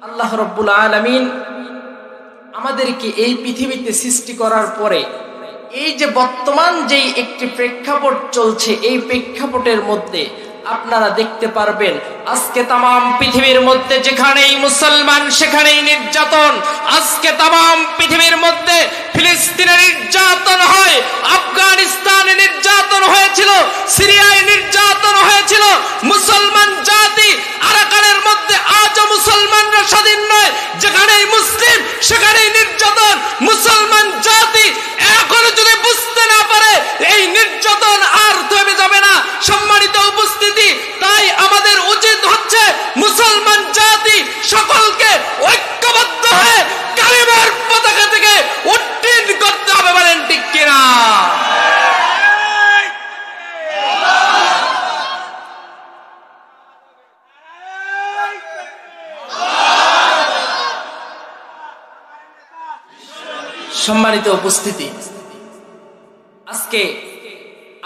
আল্লাহ রাব্বুল আলামিন আমাদেরকে এই পৃথিবীতে সৃষ্টি করার পরে এই যে বর্তমান যেই একটি প্রেক্ষাপট চলছে, এই প্রেক্ষাপটের মধ্যে আপনারা দেখতে পারবেন আজকে তামাম পৃথিবীর মধ্যে যেখানেই মুসলমান সেখানেই নির্যাতন। আজকে তামাম পৃথিবীর মধ্যে ফিলিস্তিনে নির্যাতন হয়, আফগানিস্তানে নির্যাতন হয়েছিল, সিরিয়ায় নির্যাতন হয়েছিল। মুসলমান জাতি আরাকানের মধ্যে আজও মুসলমানরা স্বাধীন নয়, যেখানেই মুসলিম সেখানেই নির্যাতন। মুসলমান জাতি এখনো যদি বুঝতে না পারে এই নির্যাতন আর থেমে যাবে না। সম্মানিত উপস্থিতি, তাই আমাদের উচিত হচ্ছে মুসলমান জাতি সকলকে ঐক্যবদ্ধ হয়ে কালিমার পতাকা থেকে উত্তীর্ণ করতে হবে। বলেন ঠিক কিনা? সম্মানিত উপস্থিতি, আজকে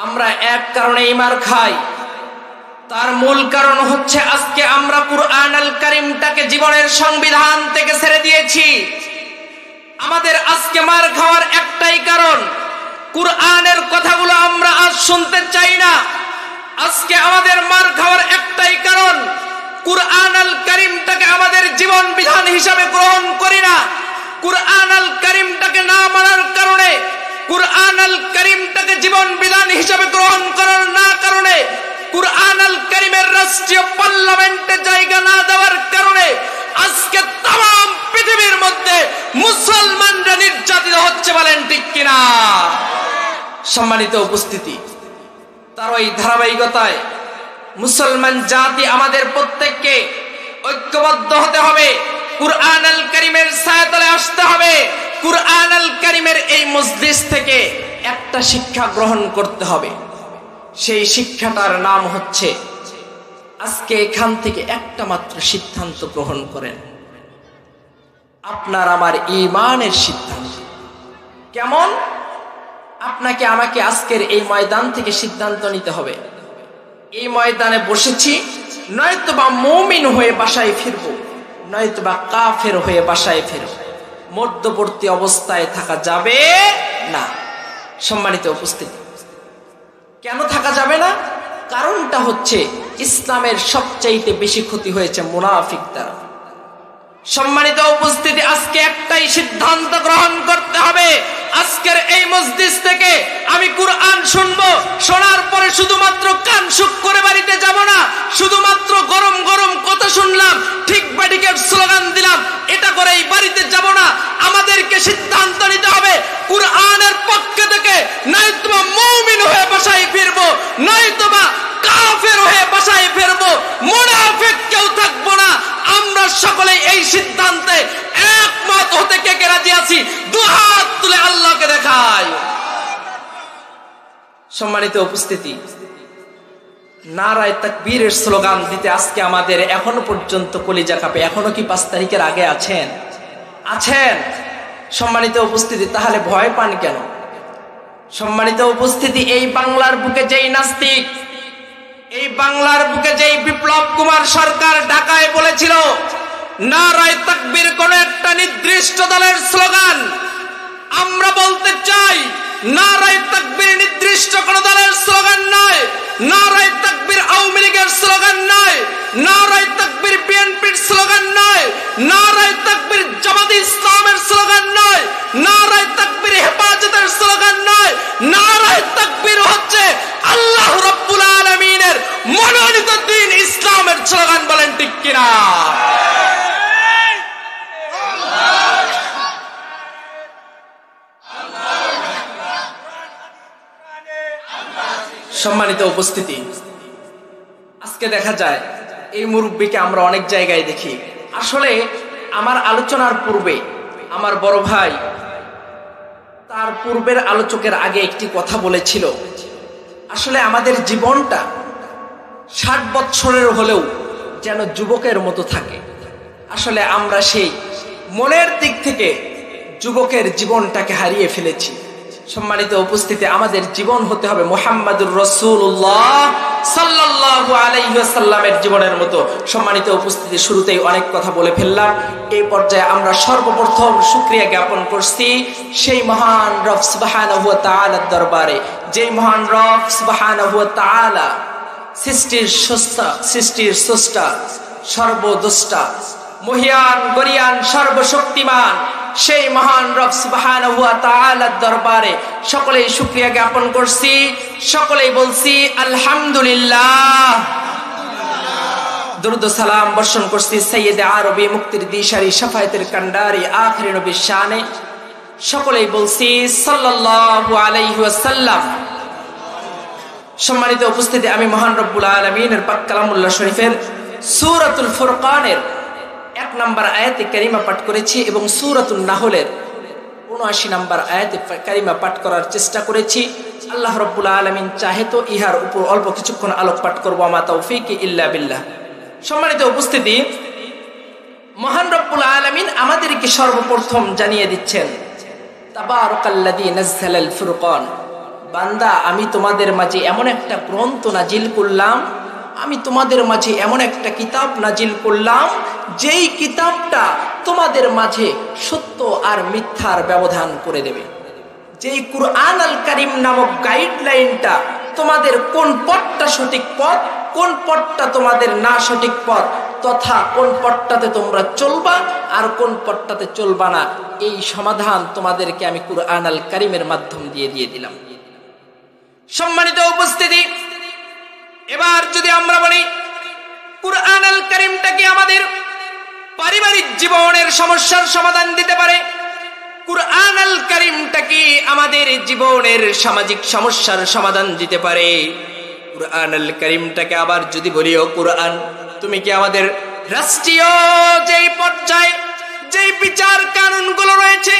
আমরা এক কারণে মার খাই, তার মূল কারণ হচ্ছে আজকে আমরা কুরআন আল কারীমটাকে জীবনের সংবিধান থেকে ছেড়ে দিয়েছি। আমাদের আজকে মার খাওয়ার একটাই কারণ, কুরআনের কথাগুলো আমরা আজ শুনতে চাই না। আজকে আমাদের মার খাওয়ার একটাই কারণ, কুরআন আল কারীমটাকে আমাদের জীবন বিধান হিসাবে গ্রহণ করি না। কুরআন আল কারীমটাকে না মানার কারণে, কুরআন আল কারীমটাকে জীবন বিধান হিসাবে গ্রহণ করার না কারণে, কুরআন আল কারীমের রাষ্ট্রীয় পার্লামেন্টে জায়গা না দেওয়ার কারণে আজকে তাম পৃথিবীর মধ্যে মুসলমানরা নির্যাতিত হচ্ছে। বলেন ঠিক কিনা? সম্মানিত উপস্থিতি, তার ওই ধারাবাহিকতায় মুসলমান জাতি আমাদের প্রত্যেককে ঐক্যবদ্ধ হতে হবে, কুরআন আল কারীমের ছায়াতলে আসতে হবে। কুরআন আল কারীমের এই মজলিস থেকে একটা শিক্ষা গ্রহণ করতে হবে। সেই শিক্ষাটার নাম হচ্ছে, আজকে এখান থেকে একটা মাত্র সিদ্ধান্ত গ্রহণ করেন, আপনার আমার ঈমানের সিদ্ধান্ত। কেমন? আপনাকে আমাকে আজকের এই ময়দান থেকে সিদ্ধান্ত নিতে হবে, এই ময়দানে বসেছি, নয়তোবা মুমিন হয়ে বাসায় ফিরবো, নয়তোবা কাফের হয়ে বাসায় ফিরবো। মধ্যবর্তী অবস্থায় থাকা যাবে না। সম্মানিত উপস্থিতি, কেন থাকা যাবে না? কারণটা হচ্ছে ইসলামের সবচাইতে বেশি ক্ষতি হয়েছে মুনাফিক দ্বারা। সম্মানিত উপস্থিতি, আজকে একটাই সিদ্ধান্ত গ্রহণ করতে হবে, আজকের এই মজলিস থেকে আমি কুরআন শুনবো, শোনার পরে শুধুমাত্র কান সুখ করে বাড়িতে যাব না, শুধুমাত্র গরম গরম কথা শুনলাম, ঠিক বাড়িকের স্লোগান দিলাম, এটা করেই বাড়িতে যাব না। আমাদেরকে সিদ্ধান্ত নিতে হবে কুরআনের পক্ষে থেকে নয়তোবা মুমিন হয়ে বাসায় ফিরবো, নয়তোবা কাফের হয়ে বাসায় ফিরবো। মুনাফিক কেউ থাকবো না। আমরা সকলেই এই সিদ্ধান্তে একমত হতে কে কে রাজি আছি? দুহাত তুলে আল্লাহকে দেখাই। সম্মানিত উপস্থিতি, নারায়ে তাকবীরের স্লোগান দিতে আজকে আমাদের এখনো পর্যন্ত কলিজা কাঁপে। এখনো কি 5 তারিখের আগে আছেন? আছেন? সম্মানিত উপস্থিতি, তাহলে ভয় পান কেন? সম্মানিত উপস্থিতি, এই বাংলার বুকে যেই নাস্তিক, এই বাংলার বুকে যেই বিপ্লব কুমার সরকার ঢাকায় বলেছিল নারায়ে তাকবীর কোন একটা নির্দিষ্ট দলের স্লোগান, আমরা বলতে চাই নারায়ে তাকবীর নির্দিষ্ট কোন দলের স্লোগান নয়, নারায়ে তাকবীর আওয়ামী লীগের স্লোগান নয়, নারায়ে তাকবীর বিএনপির স্লোগান নয়, নারায়ে তাকবীর জামাতে ইসলামের স্লোগান নয়, নারায়ে তাকবীর হেফাজতের স্লোগান নয়। নারায়ে তাকবীর হচ্ছে আল্লাহ রাব্বুল আলামিনের মনোনীত দ্বীন ইসলামের স্লোগান। বলেন ঠিক কিনা? সম্মানিত উপস্থিতি, আজকে দেখা যায় এই মুরব্বীকে আমরা অনেক জায়গায় দেখি। আসলে আমার আলোচনার পূর্বে আমার বড় ভাই তার পূর্বের আলোচকের আগে একটি কথা বলেছিল, আসলে আমাদের জীবনটা 60 বছরের হলেও যেন যুবকের মতো থাকে। আসলে আমরা সেই মনের দিক থেকে যুবকের জীবনটাকে হারিয়ে ফেলেছি। সম্মানিত উপস্থিতি, আমাদের জীবন হতে হবে মুহাম্মাদুর রাসূলুল্লাহ সাল্লাল্লাহু আলাইহি ওয়াসাল্লামের জীবনের মতো। সম্মানিত উপস্থিতি, শুরুতেই অনেক কথা বলে ফেললাম। এই পর্যায়ে আমরা সর্বপ্রথম শুকরিয়া জ্ঞাপন করছি সেই মহান রব সুবহানাহু ওয়া তাআলার দরবারে, যেই মহান রব সুবহানাহু ওয়া তাআলা সৃষ্টির স্রষ্টা, সর্বদ্রষ্টা, মহিয়ান গরিয়ান, সর্বশক্তিমান সেই মহান রব সুবহানাহু ওয়া তাআলার দরবারে সকলেই শুকরিয়া জ্ঞাপন করছি, সকলেই বলছি আলহামদুলিল্লাহ। দরুদ ও সালাম বর্ষণ করছি সাইয়্যিদে আরবি মুক্তির দিশারি শাফায়েতের কান্ডারি আখিরি নবীর শানে, সকলেই বলছি সাল্লাল্লাহু আলাইহি ওয়াসাল্লাম। সম্মানিত উপস্থিতি, আমি মহান রব্বুল আলামিনের পাক কালামুল্লাহ শরীফের সূরাতুল ফুরকানের 1 নম্বর আয়াতে কারিমা পাঠ করেছি এবং সূরাতুন নাহলের 79 নম্বর আয়াতে কারিমা পাঠ করার চেষ্টা করেছি। আল্লাহ রব্বুল আলামিন চাহে তো ইহার উপর অল্প কিছুক্ষণ আলোকপাত করব, আমা তাওফীকি ইল্লা বিল্লাহ। সম্মানিত উপস্থিতি, মহান রব্বুল আলামিন আমাদেরকে সর্বপ্রথম জানিয়ে দিচ্ছেন তাবারাকাল্লাযী নাযালাল ফুরকান, বান্দা আমি তোমাদের মাঝে এমন একটা গ্রন্থ নাজিল করলাম, আমি তোমাদের মাঝে এমন একটা কিতাব নাজিল করলাম যেই কিতাবটা তোমাদের মাঝে সত্য আর মিথ্যার ব্যবধান করে দেবে। যেই কুরআন আল কারীম নামক গাইডলাইনটা তোমাদের কোন পথটা সঠিক পথ, কোন পথটা তোমাদের না সঠিক পথ, তথা কোন পথটাতে তোমরা চলবা আর কোন পথটাতে চলবা না, এই সমাধান তোমাদেরকে আমি কুরআন আল কারীমের মাধ্যম দিয়ে দিলাম। সম্মানিত উপস্থিতি, এবার যদি আমরা বলি কুরআন আল কারীমটা কি আমাদের পারিবারিক জীবনের সমস্যার সমাধান দিতে পারে? কুরআন আল কারীমটা কি আমাদের জীবনের সামাজিক সমস্যার সমাধান দিতে পারে? কুরআন আল কারীমটাকে আবার যদি বলি, ও কুরআন, তুমি কি আমাদের রাষ্ট্রীয় যেই পর্যায়ে যেই বিচার কানুনগুলো রয়েছে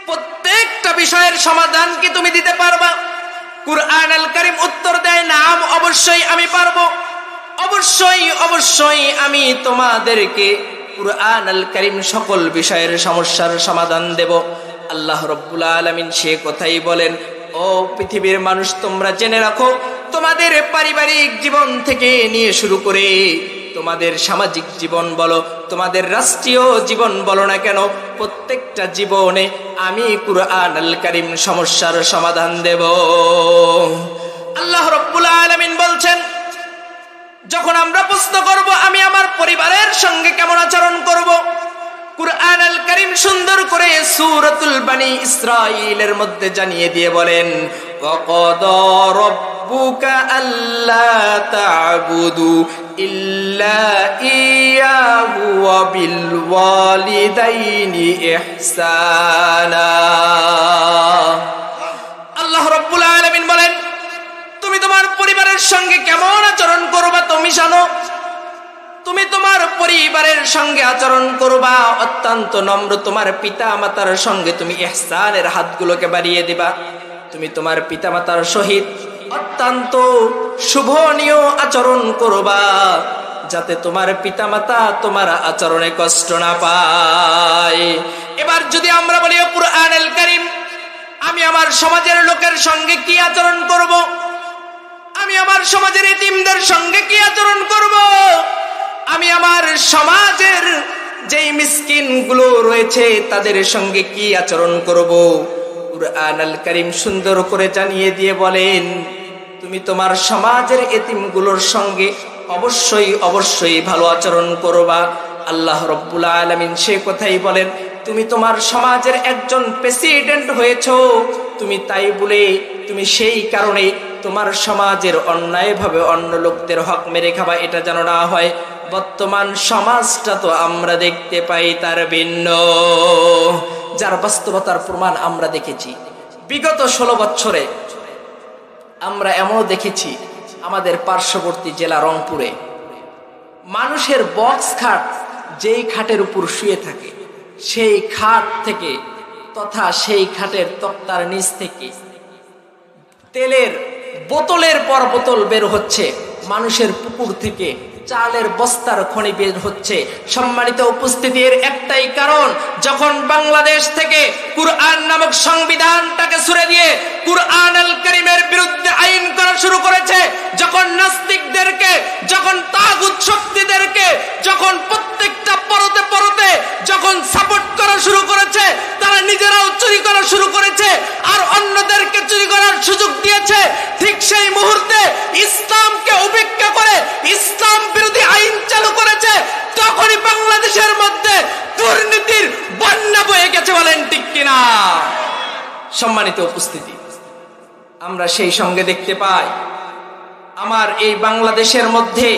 প্রত্যেকটা বিষয়ের সমাধান কি তুমি দিতে পারবা? কুরআন আল কারীম উত্তর দেয়, নাম, অবশ্যই আমি পারবো, অবশ্যই আমি তোমাদেরকে কুরআন আল কারীম সকল বিষয়ের সমস্যার সমাধান দেব। আল্লাহ রব্বুল আলামিন সে কথাই বলেন, ও পৃথিবীর মানুষ, তোমরা জেনে রাখো, তোমাদের পারিবারিক জীবন থেকে নিয়ে শুরু করে তোমাদের সামাজিক জীবন বলো, তোমাদের রাষ্ট্রীয় জীবন বলো না কেন, প্রত্যেকটা জীবনে আমি কুরআন আল কারীম সমস্যার সমাধান দেব। আল্লাহ রব্বুল আলামিন বলছেন, যখন আমরা প্রশ্ন করব আমি আমার পরিবারের সঙ্গে কেমন আচরণ করব, কুরআন আল কারীম সুন্দর করে সূরাতুল বনী ইসরাঈলের মধ্যে জানিয়ে দিয়ে বলেন, ওয়াকাদা রাব্বুকা আল্লা তা'বুদু ইল্লা ইয়াহু ওয়া বিল ওয়ালিদাইনি ইহসানা। আল্লাহ রাব্বুল আলামিন বলেন, তুমি তোমার পরিবারের সঙ্গে কেমন আচরণ করবা তুমি জানো। তুমি তোমার পরিবারের সঙ্গে আচরণ করবা অত্যন্ত নম্র, তোমার পিতা মাতার সঙ্গে তুমি ইহসানের হাতগুলোকে বাড়িয়ে দিবা। তুমি তোমার পিতা মাতার সহিত অত্যন্ত শুভনীয় আচরণ করবা, যাতে তোমার পিতা মাতা তোমার আচরণে কষ্ট না পায়। এবার যদি আমরা বলি, কুরআন আল কারীম, আমি আমার সমাজের লোকের সঙ্গে কি আচরণ করব, আমি আমার সমাজের এতিমদের সঙ্গে কি আচরণ করব, আমি আমার সমাজের যেই মিসকিন গুলো রয়েছে তাদের সঙ্গে কি আচরণ করব, কুরআন আল কারীম সুন্দর করে জানিয়ে দিয়ে বলেন, তুমি তোমার সমাজের এতিমগুলোর সঙ্গে অবশ্যই ভালো আচরণ করবা। আল্লাহ রব্বুল আলামিন সে কথাই বলেন, তুমি তোমার সমাজের একজন প্রেসিডেন্ট হয়েছো, তুমি তাই বলে তুমি সেই কারণে তোমার সমাজের অন্যায়ভাবে অন্য লোকদের হক মেরে খাবা, এটা যেন না হয়। বর্তমান সমাজটা তো আমরা দেখতে পাই তার ভিন্ন, যার বাস্তবতার প্রমাণ আমরা দেখেছি। বিগত 16 বছরে আমরা এমনও দেখেছি আমাদের পার্শ্ববর্তী জেলা রংপুরে মানুষের বক্স খাট, যেই খাটের উপর শুয়ে থাকে সেই খাট থেকে তথা সেই খাটের তক্তার নিচ থেকে তেলের বোতলের পর বোতল বের হচ্ছে, মানুষের পুকুর থেকে চালের বস্তার খনি বের হচ্ছে। সম্মানিত উপস্থিতির একটাই কারণ, যখন বাংলাদেশ থেকে কুরআন নামক সংবিধানটাকে ছুড়ে দিয়ে কুরআন আল কারীমের বিরুদ্ধে আইন করা শুরু করেছে, যখন নাস্তিকদেরকে, যখন তাগুত শক্তিদেরকে, যখন প্রত্যেকটা পরতে পরতে যখন সাপোর্ট করা শুরু করেছে, তারা নিজেরাও চুরি করা শুরু করেছে আর অন্যদেরকে চুরি করার সুযোগ দিয়েছে, ঠিক সেই মুহূর্তে ইসলামকে উপেক্ষা করে ইসলাম বিরোধী আইন চালু করেছে। তখনই বাংলাদেশের মধ্যে দুর্নীতির বন্যা বয়ে গেছে, বলেন ঠিক কিনা? সম্মানিত উপস্থিতি, আমরা সেই সঙ্গে দেখতে পাই আমার এই বাংলাদেশের মধ্যে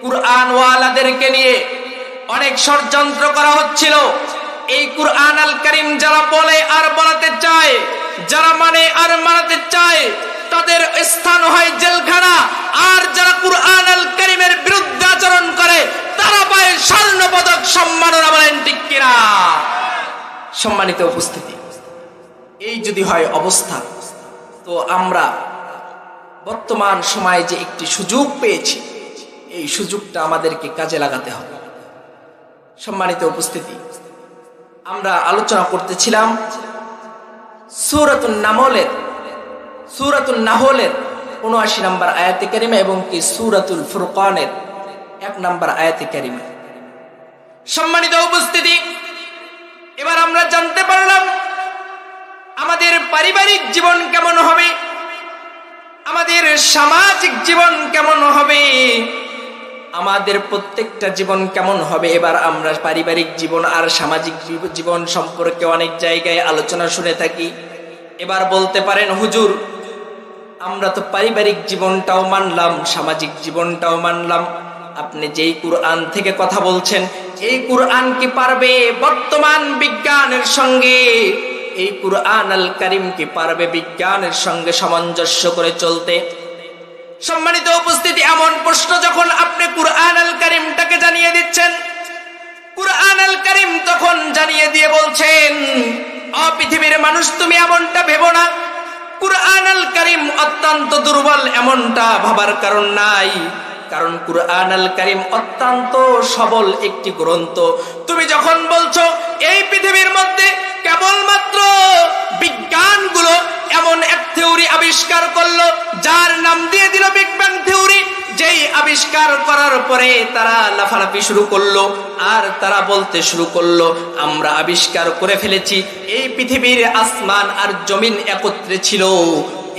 কুরআন ওয়ালাদেরকে নিয়ে অনেক ষড়যন্ত্র করা হচ্ছিল। এই কুরআন আল কারীম যারা বলে আর বলাতে চায়, যারা মানে আর মানাতে চায়, তাদের স্থান হয় জেলখানা। আর যারা কুরআন আল কারীমের বিরুদ্ধে আচরণ করে তারা পায় স্বর্ণ পদক সম্মাননা, বলেন ঠিক কিনা? সম্মানিত উপস্থিতি, এই যদি হয় অবস্থা, তো আমরা বর্তমান সময়ে যে একটি সুযোগ পেয়েছি, এই সুযোগটা আমাদেরকে কাজে লাগাতে হবে। সম্মানিত উপস্থিতি, আমরা আলোচনা করতেছিলাম সূরাতুন নাহলের ৭৯ নম্বর আয়াতে কারিমা এবং কি সূরাতুল ফুরকানের ১ নম্বর আয়াতে কারিমা। সম্মানিত উপস্থিতি, এবার আমরা জানতে পারলাম আমাদের পারিবারিক জীবন কেমন হবে, আমাদের সামাজিক জীবন কেমন হবে, আমাদের প্রত্যেকটা জীবন কেমন হবে। এবার আমরা পারিবারিক জীবন আর সামাজিক জীবন সম্পর্কে অনেক জায়গায় আলোচনা শুনে থাকি। এবার বলতে পারেন, হুজুর আমরা তো পারিবারিক জীবনটাও মানলাম, সামাজিক জীবনটাও মানলাম, আপনি যেই কুরআন থেকে কথা বলছেন, এই কুরআন কি পারবে বর্তমান বিজ্ঞানের সঙ্গে, এই কুরআন আল কারীম কি পারবে বিজ্ঞানের সঙ্গে সামঞ্জস্য করে চলতে? সম্মানিত উপস্থিতি, এমন প্রশ্ন যখন আপনি কুরআন আল কারীমটাকে জানিয়ে দিচ্ছেন, কুরআন আল কারীম তখন জানিয়ে দিয়ে বলছেন, ও পৃথিবীর মানুষ, তুমি এমনটা ভেবো না, কুরআন আল কারীম অত্যন্ত দুর্বল, এমনটা ভাবার কারণ নাই। কারণ কুরআন আল কারীম অত্যন্ত সবল একটি গ্রন্থ। তুমি যখন বলছো এই পৃথিবীর মধ্যে কেবলমাত্র বিজ্ঞানগুলো এমন এক থিওরি আবিষ্কার করলো, যার নাম দিয়ে দিল বিগ ব্যাং থিওরি, যেই আবিষ্কার করার পরে তারা লাফালাফি শুরু করলো আর তারা বলতে শুরু করলো, আমরা আবিষ্কার করে ফেলেছি এই পৃথিবীর আসমান আর জমিন একত্রে ছিল।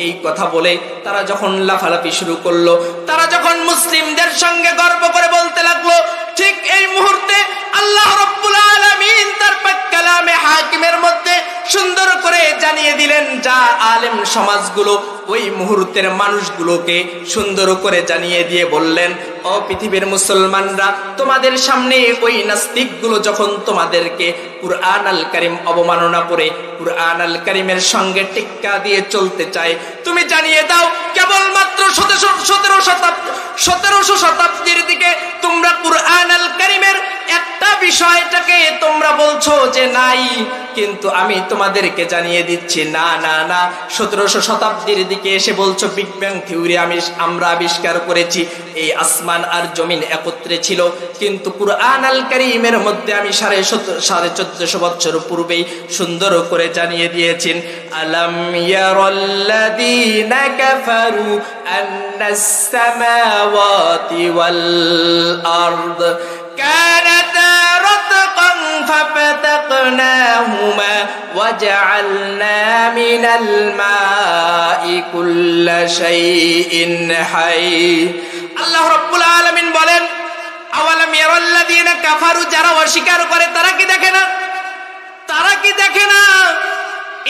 এই কথা বলে তারা যখন লাফালাফি শুরু করলো, তারা যখন মুসলিমদের সঙ্গে গর্ব করে বলতে লাগলো, ঠিক এই মুহূর্তে আল্লাহ রাব্বুল আলামিন তার পাক কালামে হাকিমের মধ্যে সুন্দর করে জানিয়ে দিলেন, যা আলেম সমাজগুলো ওই মুহূর্তের মানুষগুলোকে সুন্দর করে জানিয়ে দিয়ে বললেন, ও পৃথিবীর মুসলমানরা, তোমাদের সামনে ওই নাস্তিকগুলো যখন তোমাদেরকে কুরআন আল কারীম অবমাননা করে কুরআন আল কারীমের সঙ্গে টিক্কা দিয়ে চলতে চায়, তুমি জানিয়ে দাও কেবলমাত্র 1700 শতাব্দীর দিকে তোমরা কুরআন আল কারীমের একটা বিষয়টাকে তোমরা বলছো যে নাই, কিন্তু আমি তোমাদেরকে জানিয়ে দিচ্ছি, না না না, 1700 শতাব্দীর দিকে এসে বলছো বিগ ব্যাং থিওরি আমরা আবিষ্কার করেছি, এই আসমান আর জমিন একত্রে ছিল, কিন্তু কুরআন আল কারীমের মধ্যে আমি 1450 বছর পূর্বেই সুন্দর করে জানিয়ে দিয়েছেন, আলাম ইয়ারাল্লাযীনা কাফারু আন্নাস সামাওয়াতি ওয়াল আরদ কানাতা রাতকান ফাফাতাকনাহুমা ওয়াজআলনা মিনাল মাই কুল্লা শাইইন হাই। আল্লাহ রাব্বুল আলামিন বলেন, আওয়ালাম ইয়ারাল্লাযীনা কাফারু, যারা অস্বীকার করে তারা কি দেখে না? তারা কি দেখে না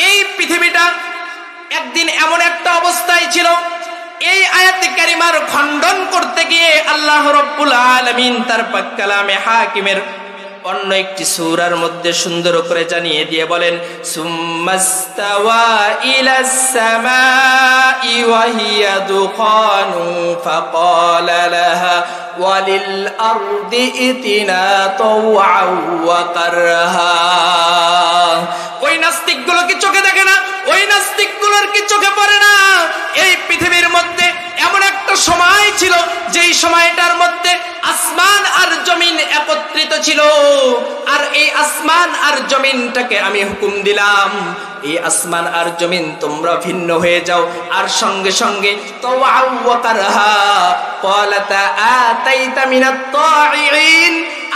এই পৃথিবীটা একদিন এমন একটা অবস্থায় ছিল? এই আয়াতে কারিমার খণ্ডন করতে গিয়ে আল্লাহ রাব্বুল আলামিন তার পাক কালামে হাকিমের অন্য একটি সূরার মধ্যে সুন্দর করে জানিয়ে দিয়ে বলেন, সুম্মাস্তাওয়া ইলাস সামাই ওয়া হিয়া দুখানু ফাকালা লাহা ওয়ালিল আরদি ইতিনা তাওআ ওয়া কারহা। ওই নাস্তিকগুলো কি চোখে দেখে না? ওই নাস্তিকগুলোর কি চোখে পড়ে না? এই পৃথিবীর মধ্যে এমন একটা সময় ছিল যেই সময়টার মধ্যে আসমান আর জমিন একত্রিত ছিল, আর এই আসমান আর জমিনটাকে আমি হুকুম দিলাম, এই আসমান আর জমিন তোমরা ভিন্ন হয়ে যাও। আর সঙ্গে সঙ্গে তাওআউ ওয়া কারহা ক্বালাতা আতাইতা মিনাত তাঈন,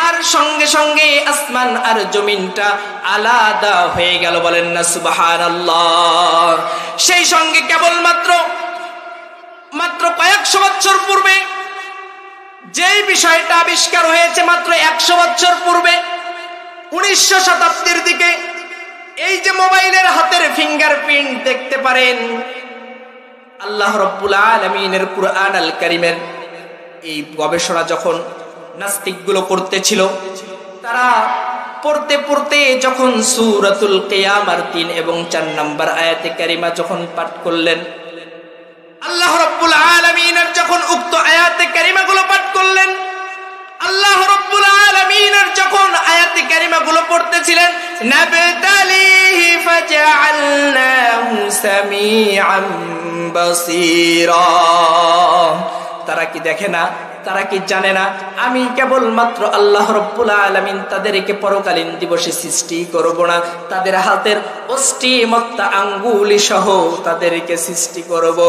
আর সঙ্গে সঙ্গে আসমান আর জমিনটা আলাদা হয়ে গেল। বলেন না সুবহানাল্লাহ। সেই সঙ্গে কেবলমাত্র কয়েকশো বছর পূর্বে যেই বিষয়টা আবিষ্কার হয়েছে, মাত্র 100 বছর পূর্বে 1900 শতাব্দীর দিকে, এই যে মোবাইলের হাতের ফিঙ্গারপ্রিন্ট দেখতে পারেন, আল্লাহ রাব্বুল আলামিনের কুরআন আল কারীমের এই গবেষণা যখন নাস্তিকগুলো করতেছিল, তারা পড়তে পড়তে যখন সূরাতুল কিয়ামার 3 এবং 4 নম্বর আয়াতে কারিমা যখন পাঠ করলেন, আল্লাহ রাব্বুল আলামিনের যখন উক্ত আয়াতে কারিমাগুলো পাঠ করলেন, আল্লাহ রাব্বুল আলামিনের যখন আয়াতে কারিমাগুলো পড়তেছিলেন, নাবতালিহি ফাজআলনাহু সামিআন বাসীরা, তারা কি দেখে না, তারা কি জানে না আমি কেবলমাত্র আল্লাহ রাব্বুল আলামিন তাদেরকে পরকালীন দিবসে সৃষ্টি করব না, তাদের হাতের অষ্টি মত্তা আঙ্গুলি সহ তাদেরকে সৃষ্টি করব।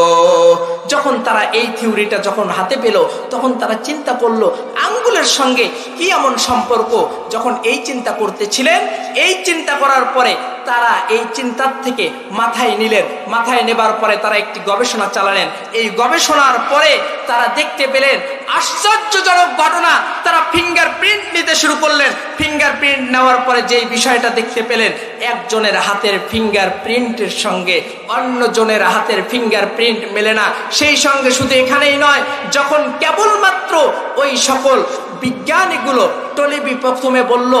যখন তারা এই থিওরিটা যখন হাতে পেল, তখন তারা চিন্তা করলো আঙ্গুলের সঙ্গে কি এমন সম্পর্ক। যখন এই চিন্তা করতেছিলেন, এই চিন্তা করার পরে তারা এই চিন্তার থেকে মাথায় নিলেন, মাথায় নেবার পরে তারা একটি গবেষণা চালালেন। এই গবেষণার পরে তারা দেখতে পেলেন আশ্চর্যজনক ঘটনা। তারা ফিঙ্গারপ্রিন্ট নিতে শুরু করলেন। ফিঙ্গারপ্রিন্ট নেওয়ার পরে যেই বিষয়টা দেখতে পেলেন, একজনের হাতের ফিঙ্গারপ্রিন্টের সঙ্গে অন্যজনের হাতের ফিঙ্গারপ্রিন্ট মেলে না। সেই সঙ্গে শুধু এখানেই নয়, যখন কেবলমাত্র ওই সকল বিজ্ঞানীগুলো টলিবি প্রথমে বলল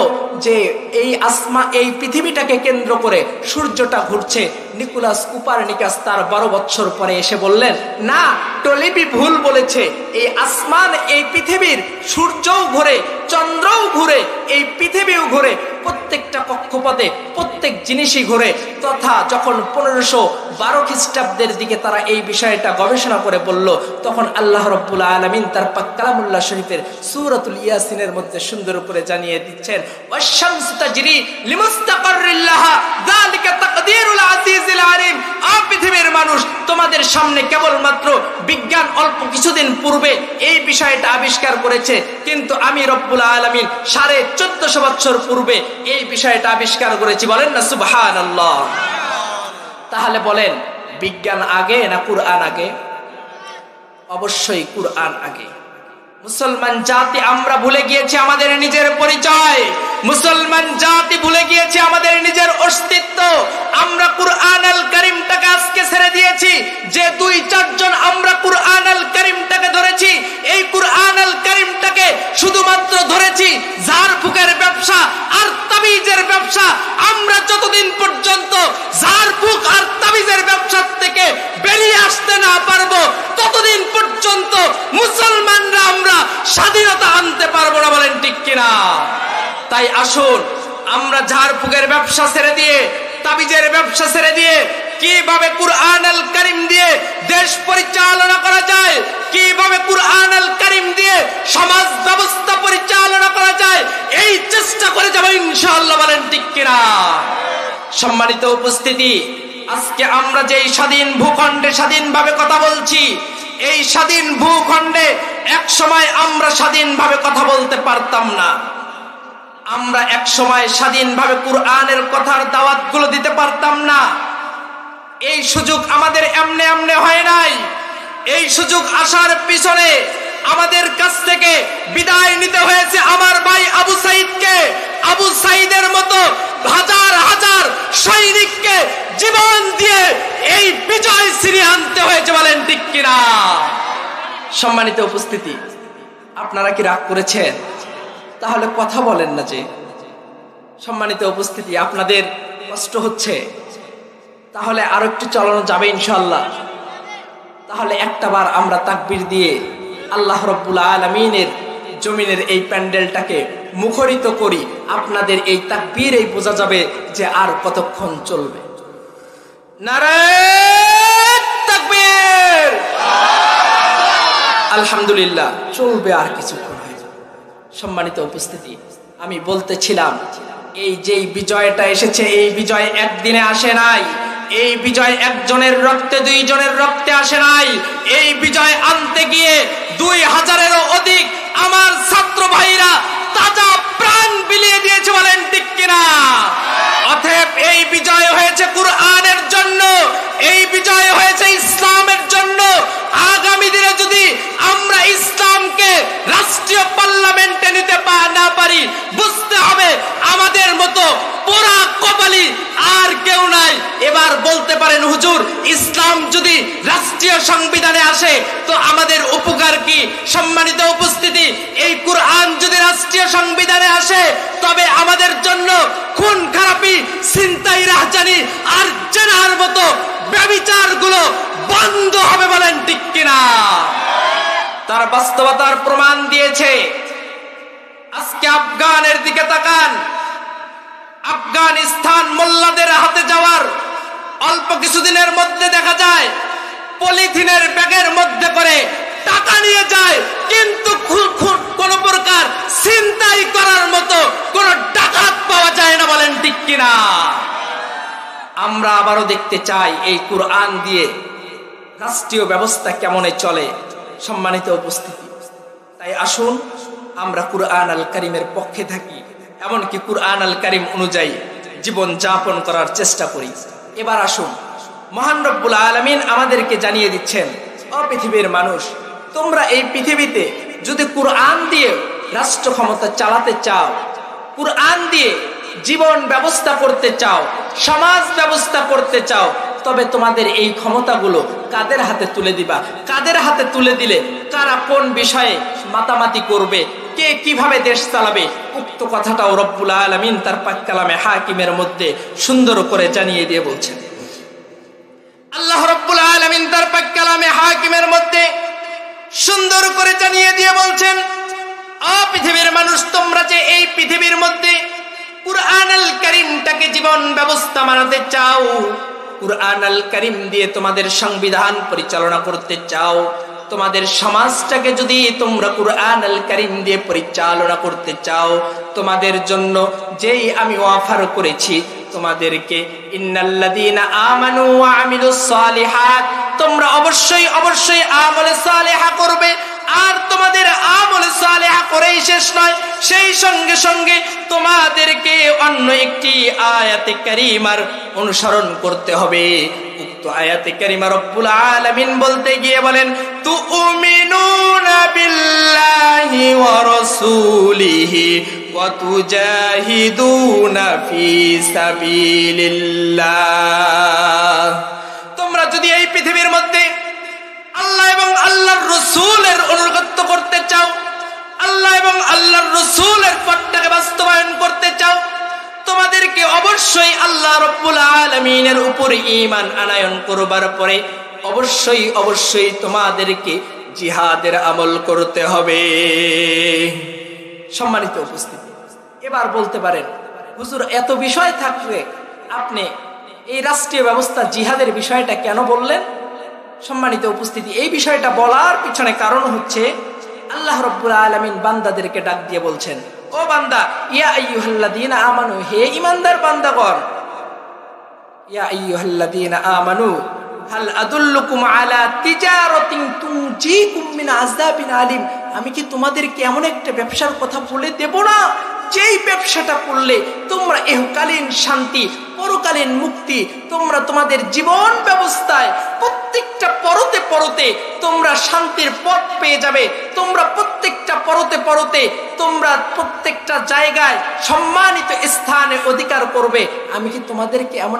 যে এই পৃথিবীটাকে কেন্দ্র করে সূর্যটা ঘুরছে, নিকোলাস কুপারনিকাস তার 12 বছর পরে এসে বললেন, না, টলিবি ভুল বলেছে, এই আসমান, এই পৃথিবীর সূর্যও ঘুরে, চন্দ্রও ঘুরে, এই পৃথিবীও ঘুরে, প্রত্যেকটা কক্ষপথে প্রত্যেক জিনিসই ঘুরে। তথা যখন 1512 খ্রিস্টাব্দের দিকে তারা এই বিষয়টা গবেষণা করে বলল, তখন আল্লাহ রাব্বুল আলামিন তার পাক কালামুল্লাহ শরীফের সূরাতুল ইয়াসিনের মধ্যে সুন্দর করে জানিয়ে দিচ্ছেন, ওয়াশ-শামসু তাজরি লিমুস্তাকাররিল লাহা যালিকা তাকদীরুল আজিজিল আলিম। পৃথিবীর মানুষ, তোমাদের সামনে কেবলমাত্র বিজ্ঞান অল্প কিছুদিন পূর্বে এই বিষয়টা আবিষ্কার করেছে, কিন্তু আমি রব্বুল আলামিন 1450 বছর পূর্বে এই বিষয়টা আবিষ্কার করেছি। বলেন না সুবহানাল্লাহ। তাহলে বলেন, বিজ্ঞান আগে না কুরআন আগে? অবশ্যই কুরআন আগে। মুসলমান জাতি আমরা ভুলে গিয়েছি আমাদের নিজের পরিচয়, মুসলমান জাতি ভুলে গিয়েছে আমাদের নিজের অস্তিত্ব। আমরা কুরআন আল কারীমটাকে আজকে ছেড়ে দিয়েছি। যে 2-4 জন আমরা কুরআন আল কারীমটাকে ধরেছি, এই কুরআন আল কারীমটাকে শুধুমাত্র ধরেছি ঝাড় ফুকের ব্যবসা আর তাবিজের ব্যবসা। আমরা যতদিন পর্যন্ত ঝাড় ফুক আর তাবিজের ব্যবসা থেকে বেরিয়ে আসতে না পারবো, ততদিন পর্যন্ত মুসলমানরা আমরা স্বাধীনতা আনতে পারবো না। বলেন ঠিক কিনা? তাই আসুন আমরা ঝাড় ফুকের ব্যবসা ছেড়ে দিয়ে, তাবিজের ব্যবসা ছেড়ে দিয়ে, কিভাবে কুরআন আল কারীম দিয়ে দেশ পরিচালনা করা যায়, কিভাবে কুরআন আল কারীম দিয়ে সমাজ ব্যবস্থা পরিচালনা করা যায়, এই চেষ্টা করে যাব ইনশাআল্লাহ। বলেন ঠিক কিনা? সম্মানিত উপস্থিতি, আজকে আমরা যেই স্বাধীন ভূখণ্ডে স্বাধীনভাবে কথা বলছি, এই স্বাধীন ভূখণ্ডে এক সময় আমরা স্বাধীনভাবে কথা বলতে পারতাম না। আমরা এক সময় স্বাধীনভাবে কুরআনের কথার দাওয়াতগুলো দিতে পারতাম না। এই সুযোগ আমাদের এমনে এমনে হয় নাই। এই সুযোগ আসার পিছনে আমাদের কাছ থেকে বিদায় নিতে হয়েছে আমার ভাই আবু সাইদকে। আবু সাইদের মতো হাজার হাজার সৈনিককে জীবন দিয়ে এই বিজয় ছিনিয়ে আনতে হয়েছে। বলেন ঠিক কিনা? সম্মানিত উপস্থিতি, আপনারা কি রাগ করেছেন? তাহলে কথা বলেন না যে। সম্মানিত উপস্থিতি, আপনাদের কষ্ট হচ্ছে, তাহলে আরো একটু চালানো যাবে ইনশাআল্লাহ। তাহলে একটাবার আমরা তাকবীর দিয়ে আল্লাহ রাব্বুল আলামিনের জমিনের এই প্যান্ডেলটাকে মুখরিত করি। আপনাদের এই তাকবীর এই বোঝা যাবে যে আর কতক্ষণ চলবে। নারায়ে তাকবীর! আলহামদুলিল্লাহ, চলবে আর কিছুক্ষণ হয়ে যাবে। সম্মানিত উপস্থিতি, আমি বলতেছিলাম এই যেই বিজয়টা এসেছে, এই বিজয় একদিনে আসে নাই। এই বিজয় একজনের রক্তে, দুইজনের রক্তে আসে নাই। এই বিজয় আনতে গিয়ে 2000-এরও অধিক আমার ছাত্র ভাইরা তাজা প্রাণ বিলিয়ে দিয়েছে, বলেন ঠিক কিনা? অতএব এই বিজয় হয়েছে কুরআনের জন্য, এই বিজয় হয়েছে ইসলামের জন্য। আগামী দিনে যদি আমরা ইসলামকে রাষ্ট্রীয় পার্লামেন্টে নিতে না পারি, বুঝতে হবে আমাদের মতো পোড়া কপালি আর কেউ নাই। এবার বলতে পারেন, হুজুর ইসলাম যদি রাষ্ট্রীয় সংবিধানে আসে তো আমাদের উপকার কি? সম্মানিত উপস্থিতি, এই কুরআন যদি রাষ্ট্রীয় সংবিধানে আসে তবে আমাদের জন্য খুন খারাপি, ছিনতাই, রাহজানি আর জেনার মতো ব্যভিচারগুলো বন্ধ হবে, বলেন ঠিক কিনা? তার বাস্তবতার প্রমাণ দিয়েছে। আজকে আফগানের দিকে তাকান। আফগানিস্তান মোল্লাদের হাতে যাওয়ার অল্প কিছুদিনের মধ্যে দেখা যায় পলিথিনের ব্যাগের মধ্যে করে টাকা নিয়ে যায়, কিন্তু কোন প্রকার ছিনতাই করার মতো কোন ডাকাত পাওয়া যায় না, বলেন ঠিক কিনা? আমরা আবারও দেখতে চাই এই কুরআন দিয়ে রাষ্ট্রীয় ব্যবস্থা কেমনে চলে। সম্মানিত উপস্থিতি, তাই আসুন আমরা কুরআন আল কারীমের পক্ষে থাকি, এমনকি কুরআন আল কারীম অনুযায়ী জীবন যাপন করার চেষ্টা করি। এবার আসুন, মহান রব্বুল আলামিন আমাদেরকে জানিয়ে দিচ্ছেন, ও পৃথিবীর মানুষ, তোমরা এই পৃথিবীতে যদি কুরআন দিয়ে রাষ্ট্র ক্ষমতা চালাতে চাও, কুরআন দিয়ে জীবন ব্যবস্থা করতে চাও, সমাজ ব্যবস্থা করতে চাও, তবে তোমাদের এই ক্ষমতাগুলো কাদের হাতে তুলে দিবা? কাদের হাতে তুলে দিলে কারা কোন বিষয়ে মাতামাতি করবে, কে কিভাবে দেশ চালাবে, উক্ত কথাটাও রব্বুল আলামিন তার পাক কালামে হাকিমের মধ্যে সুন্দর করে জানিয়ে দিয়ে বলছেন। আল্লাহ রব্বুল আলামিন তার পাক কালামে হাকিমের মধ্যে সুন্দর করে জানিয়ে দিয়ে বলছেন, ও পৃথিবীর মানুষ, তোমরা যে এই পৃথিবীর মধ্যে কুরআন আল কারীমটাকে জীবন ব্যবস্থা বানাতে চাও, কুরআন আল কারীম দিয়ে তোমাদের সংবিধান পরিচালনা করতে চাও, তোমাদের সমাজটাকে যদি তোমরা কুরআন আল কারীম দিয়ে পরিচালনা করতে চাও, তোমাদের জন্য যেই আমি অফার করেছি তোমাদেরকে, ইন্নাল্লাযীনা আমানু ওয়া আমিলুস সালিহাত, তোমরা অবশ্যই অবশ্যই আমলে সালেহা করবে। আর তোমাদের আমলে সালেহা করেই শেষ নয়, সেই সঙ্গে সঙ্গে তোমাদেরকে অন্য একটি আয়াতে কারিমার অনুসরণ করতে হবে। উক্ত আয়াতে কারিমা রব্বুল আলামিন বলতে গিয়ে বলেন, তুমিনুনা বিল্লাহি ওয়া রাসূলিহি ওয়া তুজাহিদুনা ফি সাবিলিল্লাহ। তোমরা যদি এই পৃথিবীর মধ্যে আল্লাহ এবং আল্লাহর রাসূলের অনুগত্য করতে চাও, আল্লাহ এবং আল্লাহর রাসূলের পথটাকে বাস্তবায়ন করতে চাও, তোমাদেরকে অবশ্যই আল্লাহ রাব্বুল আলামিনের উপর ঈমান আনয়ন করবার পরে অবশ্যই অবশ্যই তোমাদেরকে জিহাদের আমল করতে হবে। সম্মানিত উপস্থিতি, এবার বলতে পারেন, হুজুর এত বিষয় থাকলে আপনি এই রাষ্ট্রীয় ব্যবস্থা জিহাদের বিষয়টা কেন বললেন? সম্মানিত উপস্থিতি, এই বিষয়টা বলার পিছনে কারণ হচ্ছে আল্লাহ রাব্বুল আলামিন বান্দাদেরকে ডাক দিয়ে বলছেন, ও বান্দা, ইয়া আইয়ুহাল্লাযীনা আমানু, হে ঈমানদার বান্দাগণ, ইয়া আইয়ুহাল্লাযীনা আমানু হাল আদুল্লুকুম আলা তিজারাতিন তুনজিকুম মিন আযাবিন আলিম, আমি কি তোমাদেরকে এমন একটা ব্যবসার কথা বলে দেব না যেই ব্যবসাটা করলে তোমরা ইহকালীন শান্তি, পরকালীন মুক্তি, তোমরা তোমাদের জীবন ব্যবস্থায় প্রত্যেকটা পরতে পরতে তোমরা শান্তির পথ পেয়ে যাবে, তোমরা প্রত্যেকটা পরতে পরতে তোমরা প্রত্যেকটা জায়গায় সম্মানিত স্থানে অধিকার করবে। আমি কি তোমাদেরকে এমন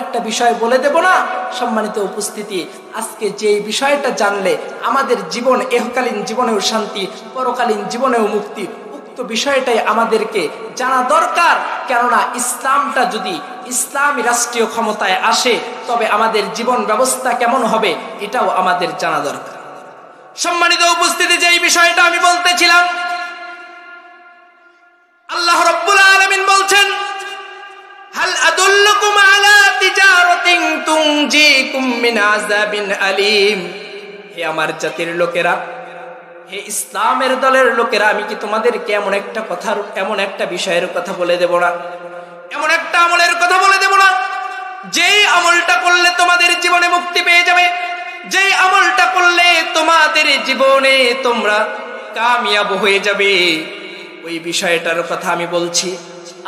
একটা বিষয় বলে দেব না? সম্মানিত উপস্থিতি, আজকে যেই বিষয়টা জানলে আমাদের জীবন, ইহকালীন জীবনেও শান্তি, পরকালীন জীবনেও মুক্তি, বিষয়টাই আমাদেরকে জানা দরকার। কেননা ইসলামটা যদি ইসলামী রাষ্ট্রীয় ক্ষমতায় আসে তবে আমাদের জীবন ব্যবস্থা কেমন হবে এটাও আমাদের জানা দরকার। সম্মানিত উপস্থিতি, যেই বিষয়টা আমি বলতেছিলাম, আল্লাহ রাব্বুল আলামিন বলছেন, হাল আদুল্লুকুম আলা তিজারাতিন তুনজিকুম মিন আযাবিন আলিম, হে আমার জাতির লোকেরা, হে ইসলামের দলের লোকেরা, আমি কি তোমাদেরকে এমন একটা বিষয়ের কথা বলে দেব না, এমন একটা আমলের কথা বলে দেব না যেই আমলটা করলে তোমাদের জীবনে মুক্তি পেয়ে যাবে, যেই আমলটা করলে তোমাদের জীবনে তোমরা কামিয়াব হয়ে যাবে। ওই বিষয়টার কথা আমি বলছি।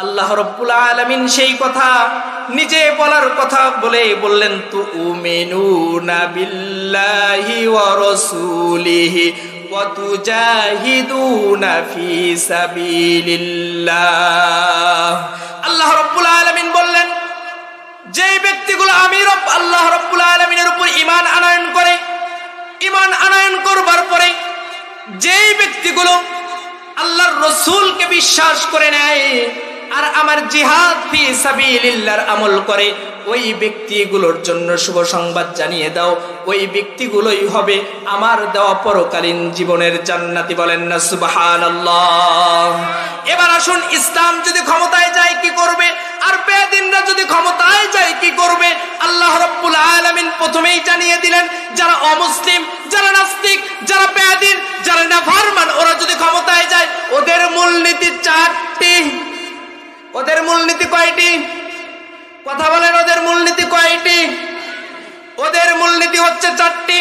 আল্লাহ রাব্বুল আলামিন সেই কথা নিজে বলার কথা বললেন, তুমিনুনা বিল্লাহি ওয়া রাসূলিহি ওয়া তুজাহিদুনা ফি সাবিলিল্লাহ। আল্লাহ রাব্বুল আলামিন বললেন, যেই ব্যক্তিগুলো আমি আল্লাহ রাব্বুল আলামিনের উপর ঈমান আনয়ন করে, ঈমান আনয়ন করবার পরে যেই ব্যক্তিগুলো আল্লাহর রাসূলকে বিশ্বাস করে নেয় আর আমার জিহাদ ফি সাবিলিল্লাহর আমল করে, ওই ব্যক্তিগুলোর জন্য শুভ সংবাদ জানিয়ে দাও, ওই ব্যক্তিগুলোই হবে আমার দেওয়া পরকালীন জীবনের জান্নাতি। বলেন না সুবহানাল্লাহ। এবার আসুন, ইসলাম যদি ক্ষমতায় যায় কি করবে, আর বেদিনরা যদি ক্ষমতায় যায় কি করবে? আল্লাহ রাব্বুল আলামিন প্রথমেই জানিয়ে দিলেন, যারা অমুসলিম, যারা নাস্তিক, যারা বেদিন, যারা নাফরমান, ওরা যদি ক্ষমতায় যায়, ওদের মূলনীতি চারটি। ওদের মূলনীতি কয়টি? কথা বলেন, ওদের মূলনীতি কয়টি? ওদের মূলনীতি হচ্ছে চারটি।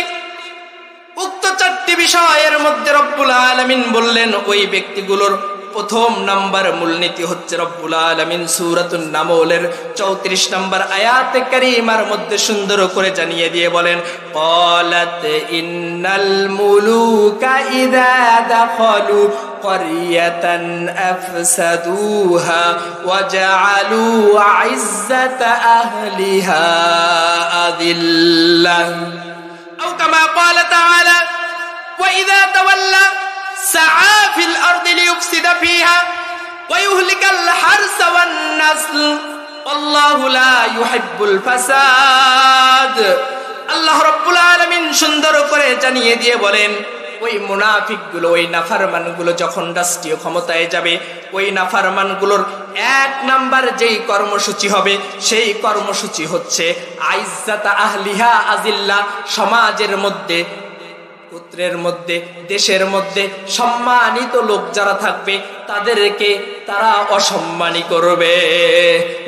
উক্ত চারটি বিষয়ের মধ্যে রব্বুল আলামিন বললেন, ওই ব্যক্তিগুলোর প্রথম নাম্বার মূলনীতি হচ্ছে রব্বুল আলামিন সূরাতুন নামলের 34 নম্বর আয়াতে কারীমার মধ্যে সুন্দর করে জানিয়ে দিয়ে বলেন, ক্বালাত ইন্নাল মুলুকা ইযা দাখালু ক্বরিয়াতান আফসাদুহা ওয়া জাআলু আইজ্জাতা আহলিহা আযিল্লাহ। আও কামা ক্বালা তাআলা, ওয়া ইযা তাওয়াল্লা سعى في الأرض ليفسد فيها ويهلك الحرث والنسل والله لا يحب الفساد। আল্লাহ রাব্বুল আলামিন সুন্দর করে জানিয়ে দিয়ে বলেন, ওই মুনাফিকগুলো, ওই নাফরমানগুলো যখন রাষ্ট্রীয় ক্ষমতায় যাবে, ওই নাফরমানগুলোর এক নাম্বার যেই কর্মসূচি হবে, সেই কর্মসূচি হচ্ছে আইজ্জাতা আহলিহা আযিল্লা। সমাজের মধ্যে, পুত্রের মধ্যে, দেশের মধ্যে সম্মানিত লোক যারা থাকবে তাদেরকে তারা অসম্মানী করবে।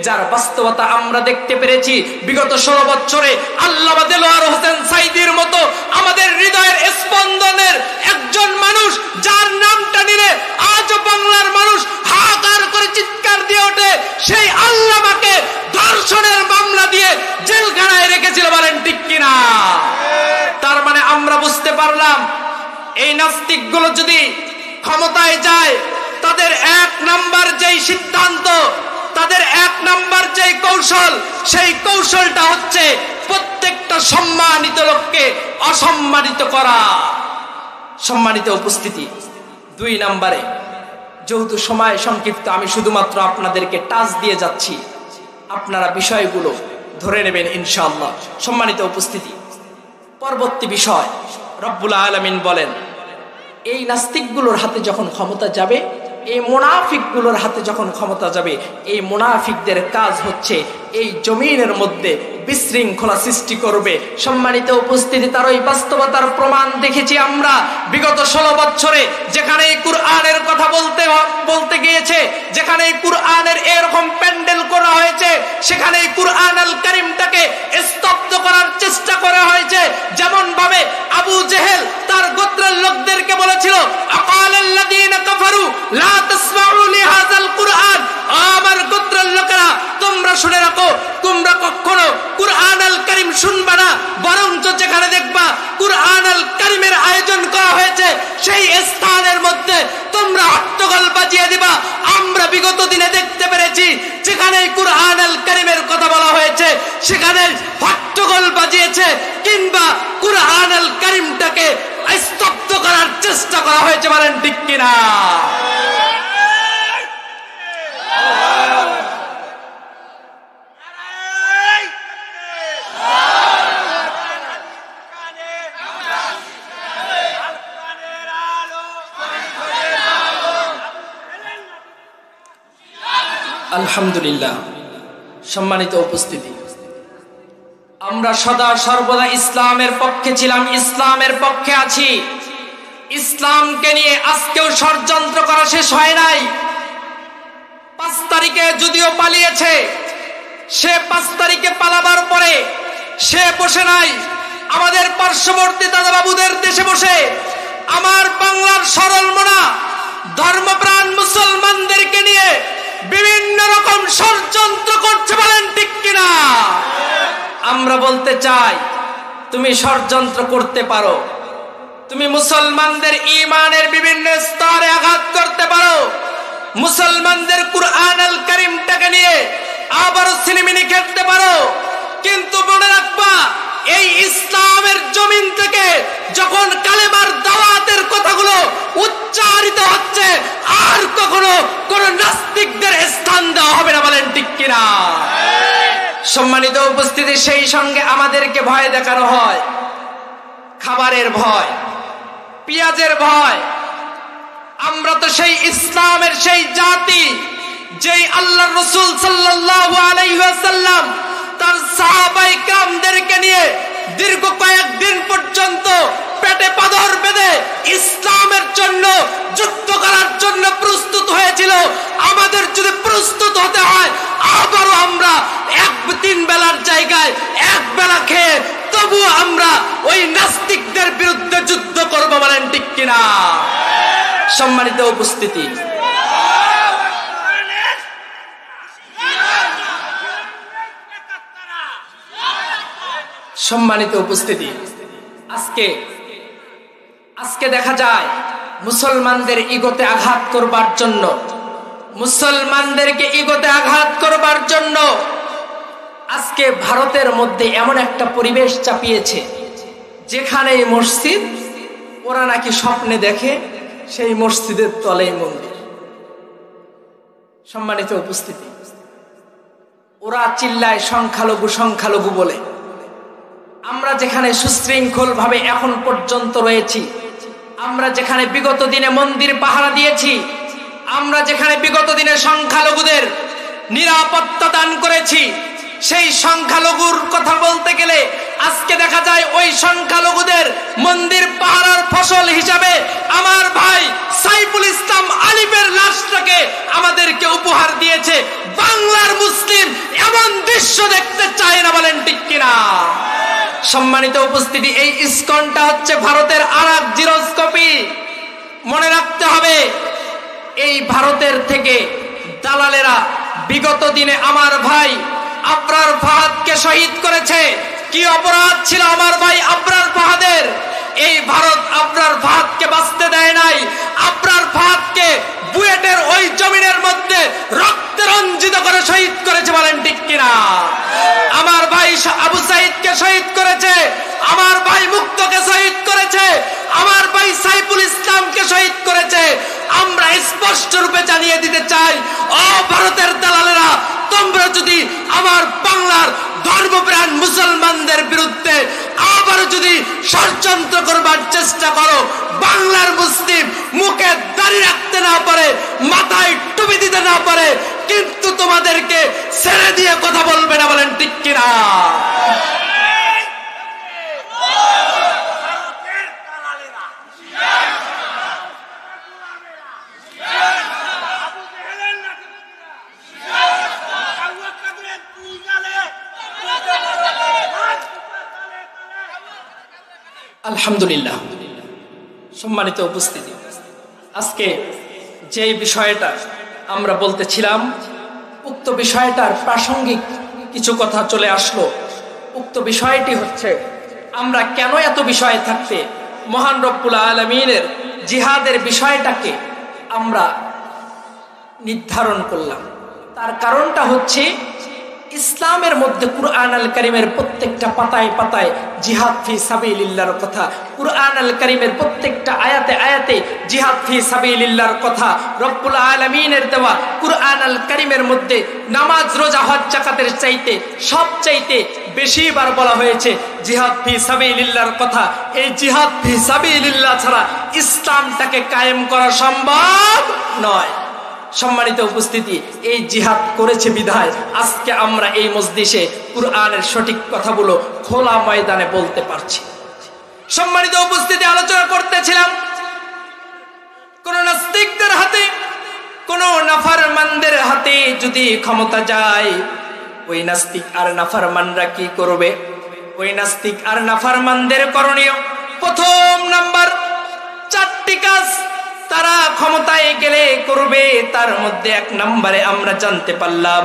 যার বাস্তবতা আমরা দেখতে পেরেছি বিগত 16 বছরে। আল্লামা দেলোয়ার হোসেন সাইদির মতো আমাদের হৃদয়ের স্পন্দনের একজন মানুষ, যার নামটা নিলে আজও বাংলার মানুষ হাহাকার করে চিৎকার দিয়ে ওঠে, সেই আল্লামাকে ধর্ষণের মামলা দিয়ে জেলখানায় রেখেছিল। বলেন ঠিক কিনা? তার মানে আমরা বুঝতে পারলাম, এই নাস্তিকগুলো যদি ক্ষমতায় যায়, তাদের এক নাম্বার যেই সিদ্ধান্ত, তাদের এক নাম্বার যেই কৌশল, সেই কৌশলটা হচ্ছে প্রত্যেকটা সম্মানিত লোককে অসম্মানিত করা। সম্মানিত উপস্থিতি। 2 নম্বরে, যেহেতু সময় সংক্ষিপ্ত, আমি শুধুমাত্র আপনাদেরকে টাচ দিয়ে যাচ্ছি, আপনারা বিষয়গুলো ধরে নেবেন ইনশাআল্লাহ। সম্মানিত উপস্থিতি, পরবর্তী বিষয় রব্বুল আলামিন বলেন, এই নাস্তিকগুলোর হাতে যখন ক্ষমতা যাবে, এই মুনাফিকগুলোর হাতে যখন ক্ষমতা যাবে, এই মুনাফিকদের কাজ হচ্ছে এই জমিনের মধ্যে বিশৃঙ্খলা সৃষ্টি করবে। সম্মানিত উপস্থিতি, তার ওই বাস্তবতার প্রমাণ দেখেছি আমরা বিগত 16 বছরে। যেখানে এই কুরআনের কথা বলতে গিয়েছে, যেখানে এই কুরআনের এরকম প্যান্ডেল করা হয়েছে, সেখানে এই কুরআন আল কারীমটাকে স্তব্ধ করার চেষ্টা করা হয়েছে। যেমন ভাবে আবু জেহেল তার গোত্রের লোকদেরকে বলেছিল, আকালাল্লাযীনা কাফারু লা তাসমাউ লিহাযাল কুরআন, আমার গোত্রের লোকেরা তোমরা শুনে রাখো, তোমরা কখনো কুরআন আল কারীম শুনবা না, বরঞ্চ যেখানে দেখবা কুরআন আল কারীমের আয়োজন করা হয়েছে, সেই স্থানের মধ্যে তোমরা হট্টগোল বাজিয়ে দিবা। আমরা বিগত দিনে দেখতে পেরেছি, যেখানে কুরআন আল কারীমের কথা বলা হয়েছে, সেখানে হট্টগোল বাজিয়েছে, কিংবা কুরআন আল কারীমটাকে স্তব্ধ করার চেষ্টা করা হয়েছে। বলেন ঠিক কিনা? আলহামদুলিল্লাহ। সম্মানিত উপস্থিতি, আমরা সদা সর্বদা ইসলামের পক্ষে ছিলাম, ইসলামের পক্ষে আছি। ইসলামকে নিয়ে আজকেও ষড়যন্ত্র করা শেষ হয় নাই। 5 তারিখে যদিও পালিয়েছে, সে 5 তারিখে পালাবার পরে সে বসে নাই আমাদের পার্শ্ববর্তী দাদাবাবুদের দেশে বসে আমার বাংলার সরল মনা ধর্মপ্রাণ মুসলমানদেরকে নিয়ে বিভিন্ন রকম ষড়যন্ত্র করছে, বলেন ঠিক কিনা? আমরা বলতে চাই, তুমি ষড়যন্ত্র করতে পারো, তুমি মুসলমানদের ঈমানের বিভিন্ন স্তরে আঘাত করতে পারো, মুসলমানদের কুরআন আল কারীমটাকে নিয়ে আবারও সিনেমিনি খেলতে পারো, কিন্তু মনে রাখবা এই ইসলামের জমিন থেকে যখন কালেমার দাওয়াতের কথাগুলো উচ্চারিত হচ্ছে আর কখনো কোন নাস্তিকদের স্থান দেওয়া হবে না, বলেন ঠিক কিনা? সম্মানিত উপস্থিতি, সেই সঙ্গে আমাদেরকে ভয় দেখানো হয়, খাবারের ভয়, পেঁয়াজের ভয়। আমরা তো সেই ইসলামের সেই জাতি যেই আল্লাহর রাসূল সাল্লাল্লাহু আলাইহি ওয়াসাল্লাম তার সাহাবায়ে কেরামদেরকে নিয়ে দীর্ঘ কয়েকদিন পর্যন্ত পেটে পাথর বেঁধে ইসলামের জন্য যুদ্ধ করার জন্য প্রস্তুত হয়েছিল। আমাদের যদি প্রস্তুত হতে হয় আবারও আমরা 3 বেলার জায়গায় 1 বেলা খেয়ে তবু আমরা ওই নাস্তিকদের বিরুদ্ধে যুদ্ধ করব, বলেন ঠিক কিনা? সম্মানিত উপস্থিতি, সম্মানিত উপস্থিতি, আজকে দেখা যায় মুসলমানদের ইগোতে আঘাত করবার জন্য, মুসলমানদেরকে ইগোতে আঘাত করবার জন্য আজকে ভারতের মধ্যে এমন একটা পরিবেশ চাপিয়েছে যেখানে মসজিদ ওরা নাকি স্বপ্নে দেখে সেই মসজিদের তলেই মন্দির। সম্মানিত উপস্থিতি, ওরা চিল্লায় সংখ্যালঘু সংখ্যালঘু বলে। আমরা যেখানে সুশৃঙ্খল ভাবে এখন পর্যন্ত রয়েছি, আমরা যেখানে বিগত দিনে মন্দির পাহারা দিয়েছি, আমরা যেখানে বিগত দিনে সংখ্যালঘুদের নিরাপত্তা দান করেছি, সেই সংখ্যালঘুর কথা বলতে গেলে আজকে দেখা যায় ওই সংখ্যালঘুদের মন্দির পাহারার ফসল হিসাবে আমার ভাই সাইফুল ইসলাম আলিফের লাশটাকে আমাদেরকে উপহার দিয়েছে। বাংলার মুসলিম এমন দৃশ্য দেখতে চায় না, বলেন ঠিক কিনা? সম্মানিত উপস্থিতি, এই ইসকনটা হচ্ছে ভারতের আরেক জিরোস কপি। মনে রাখতে হবে, এই ভারতের থেকে দালালেরা বিগত দিনে আমার ভাই আবরার ফাহাদকে শহীদ করেছে। কি অপরাধ ছিল আমার ভাই আবরার ফাহাদের? এই ভারত আবরার ফাহাদকে বাঁচতে দেয় নাই। আবরার ফাহাদকে বুয়েটের ওই জমিনের মধ্যে রক্তে রঞ্জিত করে শহীদ করেছে, বলেন ঠিক কিনা? আমার ভাই আবু সাইদকে শহীদ করেছে, আমার ভাই মুক্তকে শহীদ করেছে, আমার ভাই সাইফুল ইসলামকে শহীদ করেছে। আমরা স্পষ্ট রূপে জানিয়ে দিতে চাই, ও ভারতের দালালেরা, তোমরা যদি আমার বাংলার ধর্মপ্রাণ মুসলমানদের বিরুদ্ধে আবারও যদি ষড়যন্ত্র করবার চেষ্টা করো, বাংলার মুসলিম মুখে দাড়ি রাখতে না পারে, মাথায় টুপি দিতে না পারে, কিন্তু তোমাদেরকে ছেড়ে দিয়ে কথা বলবে না, বলেন ঠিক কিনা? আলহামদুলিল্লাহ। সম্মানিত উপস্থিতি, আজকে যে বিষয়টা আমরা বলতেছিলাম, উক্ত বিষয়টার প্রাসঙ্গিক কিছু কথা চলে আসলো। উক্ত বিষয়টি হচ্ছে, আমরা কেন এত বিষয় থাকতে মহান রব্বুল আলামিনের জিহাদের বিষয়টাকে আমরা নির্ধারণ করলাম। তার কারণটা হচ্ছে, ইসলামের মধ্যে কুরআন আল কারীমের প্রত্যেকটা পাতায় পাতায় জিহাদ ফি সাবিলিল্লাহর কথা, কুরআন আল কারীমের প্রত্যেকটা আয়াতে আয়াতে জিহাদ ফি সাবিলিল্লাহর কথা, রব্বুল আলামিনের দেওয়া কুরআন আল কারীমের মধ্যে নামাজ রোজা হজ যাকাতের চাইতে সবচাইতে বেশিবার বলা হয়েছে জিহাদ ফি সাবিলিল্লাহর কথা। এই জিহাদ ফি সাবিলিল্লাহ ছাড়া ইসলামটাকে কায়েম করা সম্ভব নয়। সম্মানিত উপস্থিতি, এই জিহাদ করেছে বিধায় আজকে আমরা এই মজলিসে কুরআনের সঠিক কথাগুলো খোলা ময়দানে বলতে পারছি। সম্মানিত উপস্থিতি, আলোচনা করতেছিলাম কোন নাস্তিকদের হাতে, কোন নাফরমানদের হাতে যদি ক্ষমতা যায়, ওই নাস্তিক আর নাফরমানরা কি করবে? ওই নাস্তিক আর নাফরমানদের করণীয় প্রথম নাম্বার 4টি কাজ তারা ক্ষমতায় গেলে করবে। তার মধ্যে 1 নম্বরে আমরা জানতে পারলাম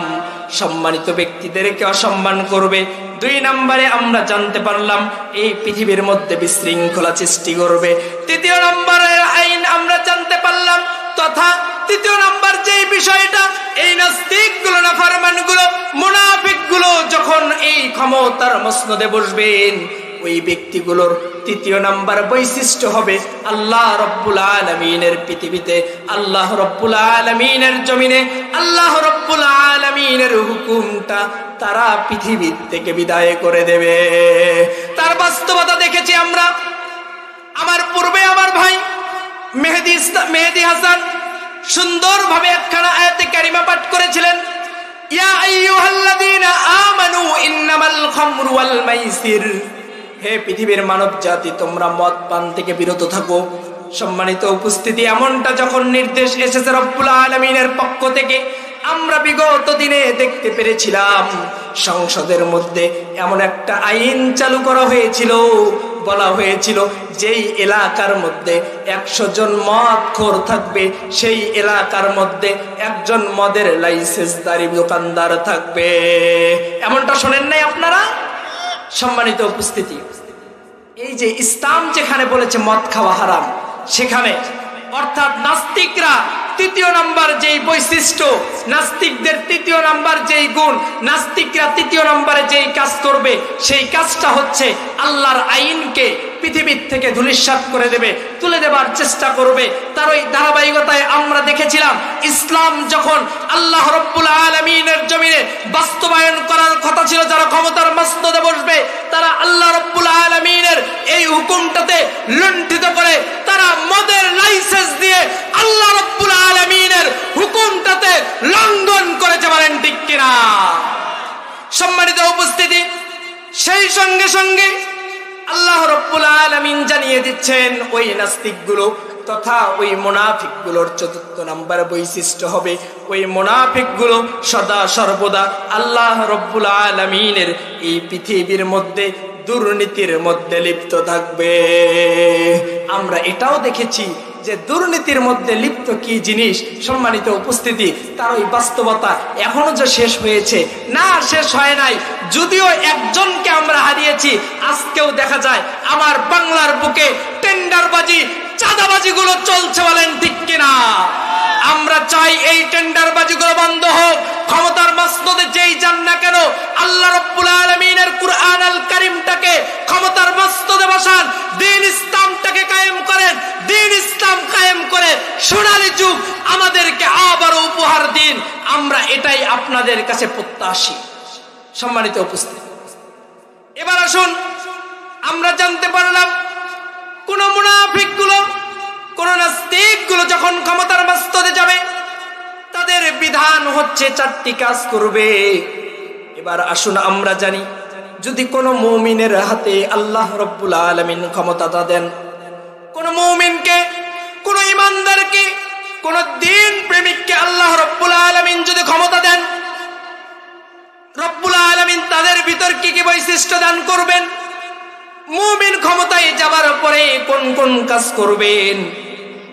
সম্মানিত ব্যক্তিদেরকে অসম্মান করবে। 2 নম্বরে আমরা জানতে পারলাম এই পৃথিবীর মধ্যে বিশৃঙ্খলা সৃষ্টি করবে। 3 নম্বরের আইন আমরা জানতে পারলাম, তথা 3 নম্বর যেই বিষয়টা, এই নাস্তিকগুলো, নাফরমানগুলো, মুনাফিকগুলো যখন এই ক্ষমতার মসনদে বসবেন, ওই ব্যক্তিগুলোর 3 নম্বর বৈশিষ্ট্য হবে আল্লাহ রব্বুল আলামিনের পৃথিবীতে, আল্লাহ রব্বুল আলামিনের জমিনে, আল্লাহ রব্বুল আলামিনের হুকুমটা তারা পৃথিবী থেকে বিদায় করে দেবে। তার বাস্তবতা দেখেছি আমরা। আমার পূর্বে আমার ভাই মেহেদী হাসান সুন্দরভাবে একখানা আয়াতে কারিমা পাঠ করেছিলেন, ইয়া আইয়ুহাল্লাযীনা আমানু ইন্নামাল খামরু ওয়াল মাইসির। হে পৃথিবীর মানব জাতি, তোমরা মদ পান থেকে বিরত থাকো। সম্মানিত উপস্থিতি, এমনটা যখন নির্দেশ এসেছে রব্বুল আলামিনের পক্ষ থেকে, আমরা বিগত দিনে দেখতে পেরেছিলাম সংসদের মধ্যে এমন একটা আইন চালু করা হয়েছিল, বলা হয়েছিল যেই এলাকার মধ্যে 100 জন মদখোর থাকবে, সেই এলাকার মধ্যে 1 জন মদের লাইসেন্সধারী দোকানদার থাকবে। এমনটা শোনেন নাই আপনারা? সম্মানিত উপস্থিতি, এই যে ইসলাম যেখানে বলেছে মদ খাওয়া হারাম, সেখানে অর্থাৎ নাস্তিকরা 3 নম্বর যেই বৈশিষ্ট্য, নাস্তিকদের 3 নম্বর যেই গুণ, নাস্তিকরা 3 নম্বরে যেই কাজ করবে, সেই কাজটা হচ্ছে আল্লাহর আইনকে পৃথিবীর থেকে ধূলিসাৎ করে দেবে, তুলে দেবার চেষ্টা করবে। তার ওই ধারাবাহিকতায় আমরা দেখেছিলাম ইসলাম যখন আল্লাহ রব্বুল আলামিনের জমিনে বাস্তবায়ন করার কথা ছিল, যারা ক্ষমতার মসনদে বসবে তারা আল্লাহ রব্বুল আলামিনের এই হুকুমটাতে লুণ্ঠিত করে, তারা মদের লাইসেন্স দিয়ে আল্লাহ রব্বুল আলামিনের হুকুমটাতে লঙ্ঘন করেছে। বলেন ঠিক কিনা? সম্মানিত উপস্থিতি, সেই সঙ্গে সঙ্গে আল্লাহ রব্বুল আলামিন জানিয়ে দিচ্ছেন ওই নাস্তিকগুলো তথা ওই মুনাফিকগুলোর 4 নম্বর বৈশিষ্ট্য হবে, ওই মুনাফিকগুলো সদা সর্বদা আল্লাহ রব্বুল আলামিনের এই পৃথিবীর মধ্যে দুর্নীতির মধ্যে লিপ্ত থাকবে। আমরা এটাও দেখেছি যে দুর্নীতির মধ্যে লিপ্ত কি জিনিস। সম্মানিত উপস্থিতি, তার ওই বাস্তবতা এখনো যে শেষ হয়েছে না, শেষ হয় নাই। যদিও একজনকে আমরা হারিয়েছি, আজকেও দেখা যায় আমার বাংলার বুকে টেন্ডারবাজি, চাঁদাবাজি গুলো চলছে। বলেন ঠিক কিনা? আমরা চাই এই টেন্ডারবাজি গুলো বন্ধ হোক। ক্ষমতার মসনদে যেই যান না কেন, আল্লাহ রব্বুল আলামিনের কুরআন আল কারীমটাকে ক্ষমতার মসনদে বসান, দ্বীন ইসলামটাকে কায়েম করেন, দ্বীন ইসলাম কায়েম করে সোনালী যুগ আমাদেরকে আবারও উপহার দিন। আমরা এটাই আপনাদের কাছে প্রত্যাশী। সম্মানিত উপস্থিতি, এবার আসুন আমরা জানতে পারলাম কোন মুনাফিকগুলো, কোন নাস্তিকগুলো যখন ক্ষমতার মসনদে যাবে তাদের বিধান হচ্ছে 4টি কাজ করবে। এবার আসুন আমরা জানি, যদি কোন মুমিনের হাতে আল্লাহ রব্বুল আলামিন ক্ষমতাটা দেন, কোন মুমিনকে, কোন ইমানদারকে, কোন দ্বীন প্রেমিককে আল্লাহ রব্বুল আলামিন যদি ক্ষমতা দেন, রব্বুল আলামিন তাদের ভিতর কি কি বৈশিষ্ট্য দান করবেন? মুমিন ক্ষমতায় যাবার পরে কোন কোন কাজ করবেন?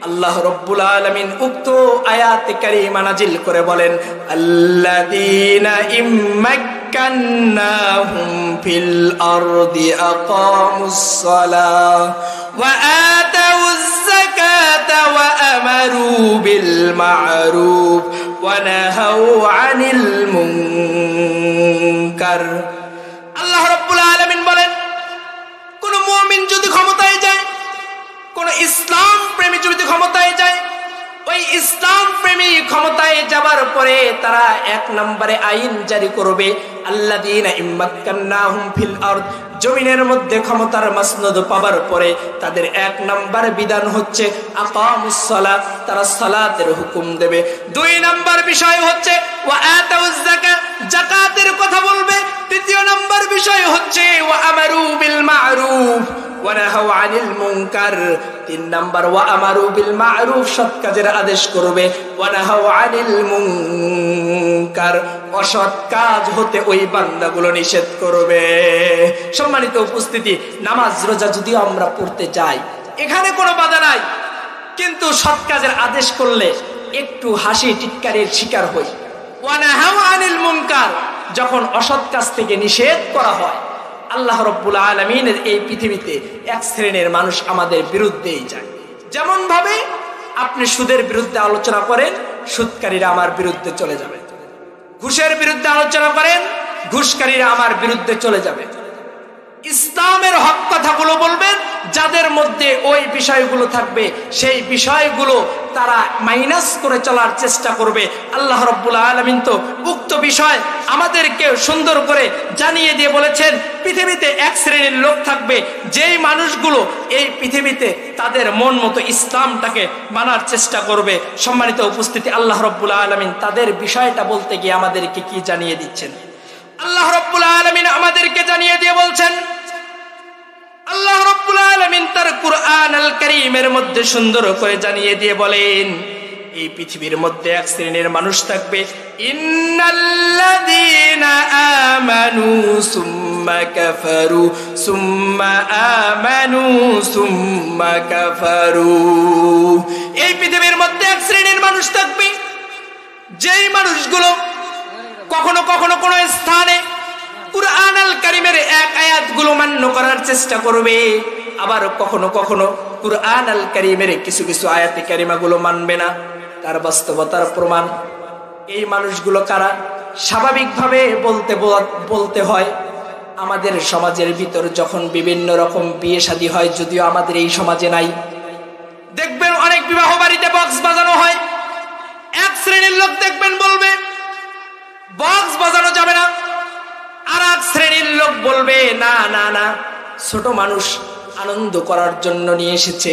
আল্লাহ রব্বুল আলামিন উক্ত আয়াতে কারিমা নাজিল করে বলেন, আল্লাযীনা ইম্মাক্কান্নাহুম ফিল আরদি আকামুস সালাহ ওয়া আতাউয যাকাতা ওয়া আমারু বিল মা'রুফ ওয়া নাহাউ আনিল মুনকার। আল্লাহ রব্বুল আলামিন বলেন, কোন মুমিন যদি ক্ষমতায় যায়, কোন ইসলাম প্রেমী যদি ক্ষমতায় যায়, ওই ইসলাম প্রেমী ক্ষমতায় যাবার পরে তারা 1 নম্বরে আইন জারি করবে, আল্লাযীনা ইম্মাক্কান্নাহুম ফিল আরদ, জমিনের মধ্যে ক্ষমতার মসনদ পাবার পরে তাদের 1 নম্বর বিধান হচ্ছে আকামুস সালাহ, তারা সালাতের হুকুম দেবে। 2 নম্বর বিষয় হচ্ছে ওয়া আতাউয যাকাত, যাকাতের কথা বলবে। 3 নম্বর বিষয় হচ্ছে ওয়া আমারু বিল মা'রুফ, ওয়া নাহাউ আনিল মুনকার। 3 নাম্বার ওয়া আমারু বিল মা'রুফ, সৎ কাজের আদেশ করবে, ওয়া নাহাউ আনিল মুনকার, অসৎ কাজ হতে ওই বান্দাগুলো নিষেধ করবে। সম্মানিত উপস্থিতি, নামাজ রোজা যদিও আমরা পড়তে যাই, এখানে কোনো বাধা নাই, কিন্তু সৎ কাজের আদেশ করলে একটু হাসি টিটকারির শিকার হই। ওয়া নাহাউ আনিল মুনকার, যখন অসৎ কাজ থেকে নিষেধ করা হয়, আল্লাহ রাব্বুল আলামিনের এই পৃথিবীতে এক শ্রেণীর মানুষ আমাদের বিরুদ্ধেই যায়। যেমন ভাবে আপনি সুদের বিরুদ্ধে আলোচনা করেন, সুদকারীরা আমার বিরুদ্ধে চলে যাবে। ঘুষের বিরুদ্ধে আলোচনা করেন, ঘুষকারীরা আমার বিরুদ্ধে চলে যাবে। ইসলামের হক কথাগুলো বলবেন, যাদের মধ্যে ওই বিষয়গুলো থাকবে, সেই বিষয়গুলো তারা মাইনাস করে চলার চেষ্টা করবে। আল্লাহ রাব্বুল আলামিন তো উক্ত বিষয় আমাদেরকে সুন্দর করে জানিয়ে দিয়ে বলেছেন, পৃথিবীতে এক শ্রেণীর লোক থাকবে, যেই মানুষগুলো এই পৃথিবীতে তাদের মন মতো ইসলামটাকে মানার চেষ্টা করবে। সম্মানিত উপস্থিতি, আল্লাহ রাব্বুল আলামিন তাদের বিষয়টা বলতে গিয়ে আমাদেরকে কি জানিয়ে দিচ্ছেন? আল্লাহ রাব্বুল আলামিন আমাদেরকে জানিয়ে দিয়ে বলছেন, আল্লাহ রাব্বুল আলামিন তার কুরআন আল কারীমের মধ্যে সুন্দর করে জানিয়ে দিয়ে বলেন, এই পৃথিবীর মধ্যে এক শ্রেণীর মানুষ থাকবে, ইন্নাল্লাযীনা আমানু সুম্মা কাফারু সুম্মা আমানু সুম্মা কাফারু। এই পৃথিবীর মধ্যে এক শ্রেণীর মানুষ থাকবে, যেই মানুষগুলো কখনো কখনো কোন স্থানে কুরআন আল কারীমের এক আয়াতগুলো মান্য করার চেষ্টা করবে, আবার কখনো কখনো কুরআন আল কারীমের কিছু কিছু আয়াতে কারিমাগুলো মানবে না। তার বাস্তবতার প্রমাণ এই মানুষগুলো কারা? স্বাভাবিকভাবে বলতে হয়, আমাদের সমাজের ভিতর যখন বিভিন্ন রকম বিয়ে শাদী হয়, যদিও আমাদের এই সমাজে নাই, দেখবেন অনেক বিবাহ বাড়িতে বক্স বাজানো হয়। এক শ্রেণীর লোক দেখবেন বলবে বক্স বাজানো যাবে না, আর এক শ্রেণীর লোক বলবে না না না, ছোট মানুষ আনন্দ করার জন্য নিয়ে এসেছে,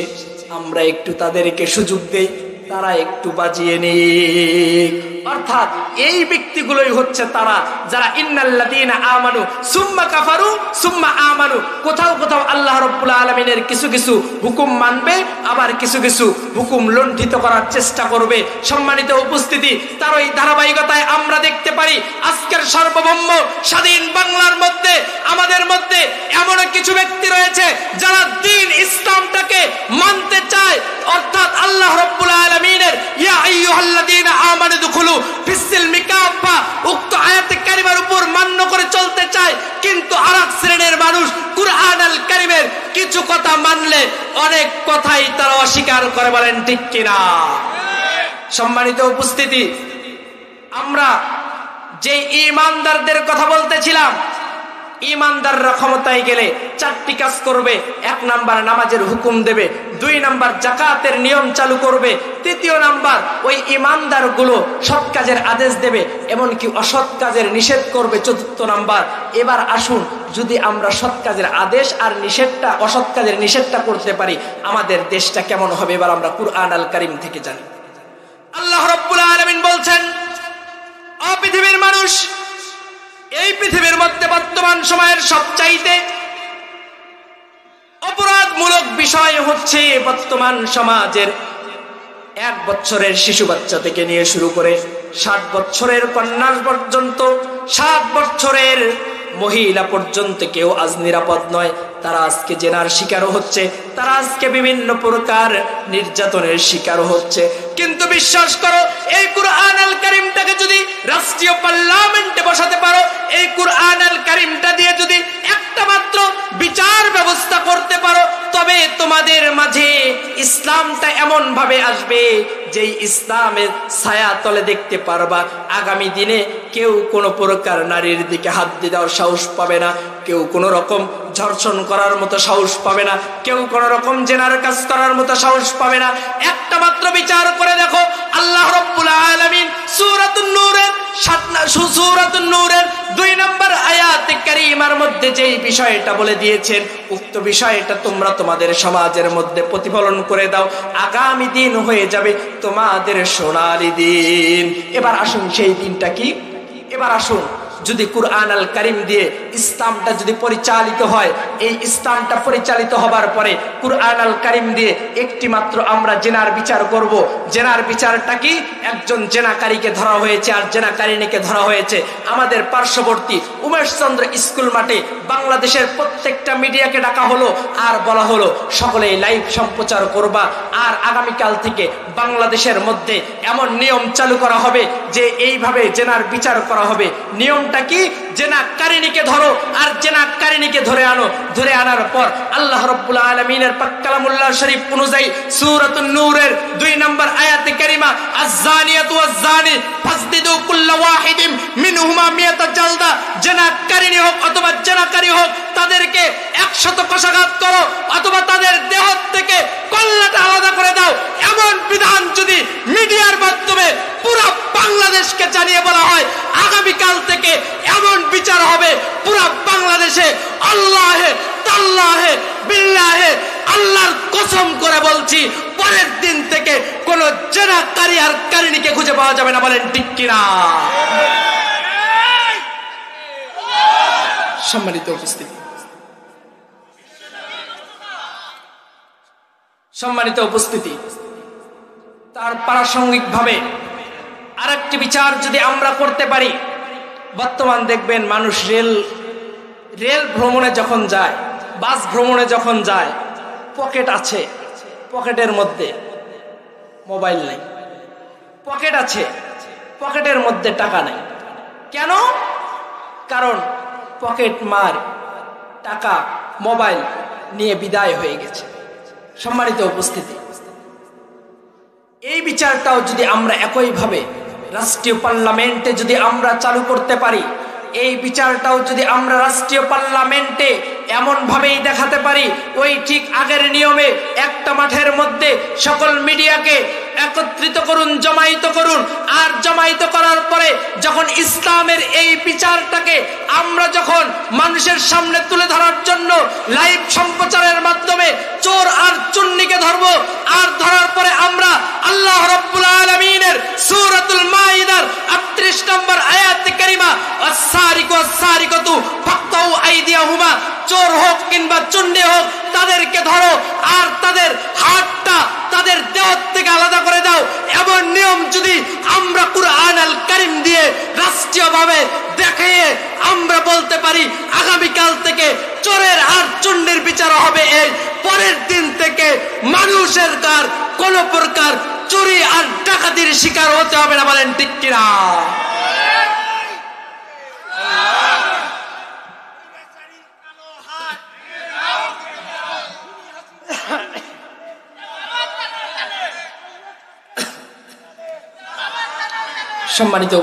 আমরা একটু তাদেরকে সুযোগ দেই, তারা একটু বাজিয়ে নিক। অর্থাৎ এই ব্যক্তিগুলোই হচ্ছে তারা যারা ইন্নাল্লাযীনা আমানু সুম্মা কাফারু সুম্মা আমানু। কোথাও কোথাও আল্লাহ রাব্বুল আলামিনের কিছু কিছু হুকুম মানবে, আবার কিছু কিছু হুকুম লঙ্ঘিত করার চেষ্টা করবে। সম্মানিত উপস্থিতি, তার ওই ধারাবাহিকতায় আমরা দেখতে পারি আজকের সার্বভৌম স্বাধীন বাংলার মধ্যে আমাদের মধ্যে এমন কিছু ব্যক্তি রয়েছে যারা দ্বীন ইসলামটাকে মানতে চায়, অর্থাৎ আল্লাহ রাব্বুল আলামিনের ইয়া আইয়ুহাল্লাযীনা আমানু দুখুলু ফিস-সিলমি কাফা উক্ত আয়াতে কারিমার উপর মান্য করে চলতে চায়, কিন্তু আরেক শ্রেণীর মানুষ কুরআন আল কারীমের কিছু কথা মানলে অনেক কথাই তারা অস্বীকার করে। বলেন ঠিক কিনা? সম্মানিত উপস্থিতি, আমরা যে ঈমানদারদের কথা বলতেছিলাম, ঈমানদাররা ক্ষমতায় গেলে 4টি কাজ করবে। 1 নাম্বার নামাজের হুকুম দেবে, 2 নাম্বার যাকাতের নিয়ম চালু করবে, 3 নাম্বার ওই ঈমানদারগুলো সৎ কাজের আদেশ দেবে, এমনকি অসৎ কাজের নিষেধ করবে 4 নাম্বার। এবার আসুন, যদি আমরা সৎ কাজের আদেশ আর নিষেধটা, অসৎ কাজের নিষেধটা করতে পারি, আমাদের দেশটা কেমন হবে এবার আমরা কুরআন আল কারীম থেকে জানি। আল্লাহ রাব্বুল আলামিন বলছেন, ও পৃথিবীর মানুষ, এই পৃথিবীর মধ্যে বর্তমান সময়ের সবচাইতে অপরাধমূলক বিষয় হচ্ছে বর্তমান সমাজের 1 বছরের শিশু বাচ্চা থেকে নিয়ে শুরু করে 60 বছরের কন্যা পর্যন্ত, 7 বছরের মহিলা পর্যন্ত কেউ আজ নিরাপদ নয়। তারা আজকে জেনার শিকারও হচ্ছে, তারা আজকে বিভিন্ন প্রকার নির্যাতনের শিকারও হচ্ছে। কিন্তু বিশ্বাস করো, এই কুরআন আল কারীমটাকে যদি রাষ্ট্রীয় পার্লামেন্টে বসাতে পারো, এই কুরআন আল কারীমটা দিয়ে যদি একটা মাত্র বিচার ব্যবস্থা করতে পারো, তবে তোমাদের মাঝে ইসলামটা এমন ভাবে আসবে যেই ইসলামের ছায়া তলে দেখতে পারবা আগামী দিনে কেউ কোনো প্রকার নারীর দিকে হাত দিয়ে দেওয়ার সাহস পাবে না, কেউ কোনো রকম ধর্ষণ করার মতো সাহস পাবে না, কেউ কোনো রকম জেনার কাজ করার মতো সাহস পাবে না। একটা মাত্র বিচার করে দেখো, আল্লাহ রাব্বুল আলামিন সূরাতুন নূরের 2 নম্বর আয়াতে কারীমার মধ্যে যেই বিষয়টা বলে দিয়েছেন, উক্ত বিষয়টা তোমরা তোমাদের সমাজের মধ্যে প্রতিফলন করে দাও, আগামী দিন হয়ে যাবে তোমাদের সোনালী দিন। এবার আসুন, সেই দিনটা কি? এবার আসুন, যদি কুরআন আল কারীম দিয়ে ইসলামটা যদি পরিচালিত হয়, এই ইসলামটা পরিচালিত হবার পরে কুরআন আল কারীম দিয়ে একটি মাত্র আমরা জেনার বিচার করব। জেনার বিচারটা কি? একজন জেনাকারীকে ধরা হয়েছে আর জেনাকারিনীকে ধরা হয়েছে আমাদের পার্শ্ববর্তী উমেশচন্দ্র স্কুল মাঠে। বাংলাদেশের প্রত্যেকটা মিডিয়াকে ডাকা হলো আর বলা হলো সকলেই লাইভ সম্প্রচার করবা। আর আগামীকাল থেকে বাংলাদেশের মধ্যে এমন নিয়ম চালু করা হবে যে এইভাবে জেনার বিচার করা হবে। নিয়মটা কি? জেনাকারিনীকে ধরো আর জেনাকারিনীকে ধরে আনো। ধরে আনার পর আল্লাহ রাব্বুল আলামিনের পাক কালামুল্লাহ শরীফ অনুযায়ী সূরাতুন নূরের 2 নম্বর আয়াতে কারিমা, আয-যানিয়াতু ওয়াজ-যানি ফাসদিদু কুল্লা ওয়াহিদিন মিনহুমা মিয়াতা জালদা। জেনাকারিনী হোক অথবা জেনাকারী হোক, তাদেরকে 100 কষাঘাত করো অথবা তাদের দেহ থেকে কল্লাটা আলাদা করে দাও। এমন বিধান যদি মিডিয়ার মাধ্যমে পুরো বাংলাদেশকে জানিয়ে বলা হয়, আগামীকাল থেকে এমন বিচার হবে পুরো বাংলাদেশে। আল্লাহে তাল্লাহে বিল্লাহে, আল্লাহর কসম করে বলছি, পরের দিন থেকে কোন জেনাকারী আর কারিনীকে খুঁজে পাওয়া যাবে না। বলেন ঠিক কিনা? সম্মানিত উপস্থিতি, তার প্রাসঙ্গিক ভাবে আরেকটি বিচার যদি আমরা করতে পারি, বর্তমান দেখবেন মানুষ রেল ভ্রমণে যখন যায়, বাস ভ্রমণে যখন যায়, পকেট আছে, পকেটের মধ্যে মোবাইল নেই। পকেট আছে, পকেটের মধ্যে টাকা নেই। কেন? কারণ পকেট মার টাকা মোবাইল নিয়ে বিদায় হয়ে গেছে। সম্মানিত উপস্থিতি, এই বিচারটাও যদি আমরা একইভাবে রাষ্ট্রীয় পার্লামেন্টে যদি আমরা চালু করতে পারি, এই বিচারটাও যদি আমরা রাষ্ট্রীয় পার্লামেন্টে এমন ভাবেই দেখাতে পারি, ওই ঠিক আগের নিয়মে একটা মাঠের মধ্যে সকল মিডিয়াকে একত্রিত করুন, জমায়েত করুন। আর জমায়েত করার পরে যখন ইসলামের এই বিচারটাকে আমরা যখন মানুষের সামনে তুলে ধরার জন্য লাইভ সম্প্রচারের মাধ্যমে চোর আর চুন্নিকে ধরবো, আর ধরার পরে আমরা আল্লাহ রাব্বুল আলামিনের সূরাতুল মাইদার 38 নম্বর আয়াতে কারিমা, আস-সারিকু আস-সারিকাতু ফাকতাউ আইদিয়াহুমা, চোর হোক কিংবা চুন্নি হোক, তাদেরকে ধরো আর তাদের হাতটা তাদের দেহ থেকে আলাদা করে দাও। এমন নিয়ম যদি আমরা কুরআন আল কারীম দিয়ে রাষ্ট্রীয়ভাবে দেখিয়ে আমরা বলতে পারি, আগামীকাল থেকে চোরের আর চুন্নির বিচার হবে। এই পরের দিন থেকে মানুষের কার কোন প্রকার চুরি আর ডাকাতির শিকার হতে হবে না। বলেন ঠিক কিনা? সম্মানিত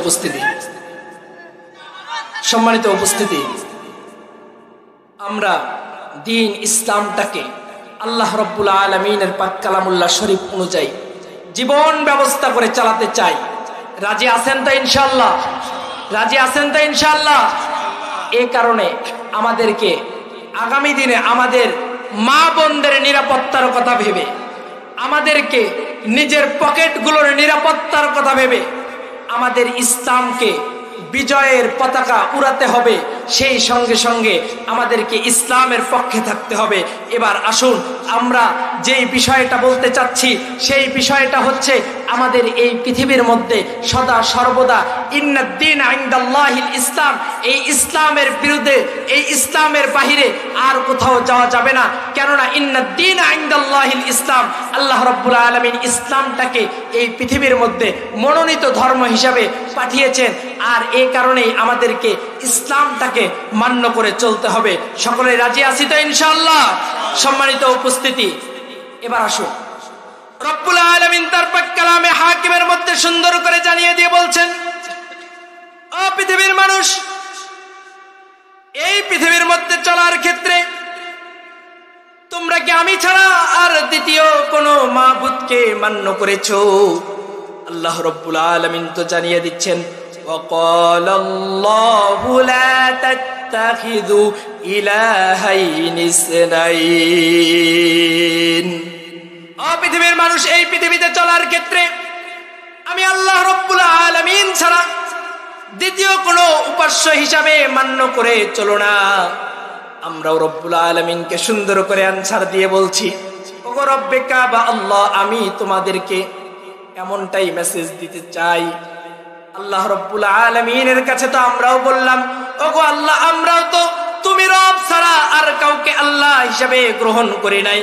উপস্থিতি, আমরা দ্বীন ইসলামটাকে আল্লাহ রাব্বুল আলামিনের পাক কালামুল্লাহ শরীফ অনুযায়ী জীবন ব্যবস্থা করে চালাতে চাই। রাজি আছেন তো ইনশাআল্লাহ? রাজি আছেন তো ইনশাআল্লাহ? এই কারণে আমাদেরকে আগামী দিনে আমাদের মা বোনদের নিরাপত্তার কথা ভেবে, আমাদেরকে নিজের পকেটগুলোর নিরাপত্তার কথা ভেবে আমাদের ইসলামকে বিজয়ের পতাকা উড়াতে হবে। সেই সঙ্গে সঙ্গে আমাদেরকে ইসলামের পক্ষে থাকতে হবে। এবার আসুন আমরা যেই বিষয়টা বলতে চাচ্ছি, সেই বিষয়টা হচ্ছে আমাদের এই পৃথিবীর মধ্যে সদা সর্বদা ইন্নাদ-দীন ইনদাল্লাহিল ইসলাম, এই ইসলামের বিরুদ্ধে, এই ইসলামের বাহিরে আর কোথাও যাওয়া যাবে না। কেননা ইন্নাদ-দীন ইনদাল্লাহিল ইসলাম, আল্লাহ রাব্বুল আলামিন ইসলামটাকে এই পৃথিবীর মধ্যে মনোনীত ধর্ম হিসাবে পাঠিয়েছেন। আর এই কারণেই আমাদেরকে ইসলামটাকে মান্য করে চলতে হবে। সকলে রাজি আছি তো ইনশাআল্লাহ? সম্মানিত উপস্থিতি, এবার আসুন রব্বুল আলামিন তার পাক কালামে হাকিমের মধ্যে সুন্দর করে জানিয়ে দিয়ে বলছেন, ও পৃথিবীর মানুষ, এই পৃথিবীর মধ্যে চলার ক্ষেত্রে তোমরা কি আমি ছাড়া আর দ্বিতীয় কোনো মাবুদকে মান্য করেছো? আল্লাহ রব্বুল আলামিন তো জানিয়ে দিচ্ছেন, وقال الله لا تتخذوا إلهين اثنين। পৃথিবীর মানুষ, এই পৃথিবীতে চলার ক্ষেত্রে আমি আল্লাহ রব্বুল আলামিন ছাড়া দ্বিতীয় কোনো আদর্শ হিসাবে মান্য করে চলো না। আমরাও রব্বুল আলামিনকে সুন্দর করে আনসার দিয়ে বলছি, ওগো রব্বে কাবা আল্লাহ, আমি তোমাদেরকে এমনটাই মেসেজ দিতে চাই। আল্লাহ রব্বুল আলামিনের কাছে তো আমরাও বললাম, ওগো আল্লাহ, আমরাও তো তুমি রব ছাড়া আর কাউকে আল্লাহ হিসাবে গ্রহণ করি নাই।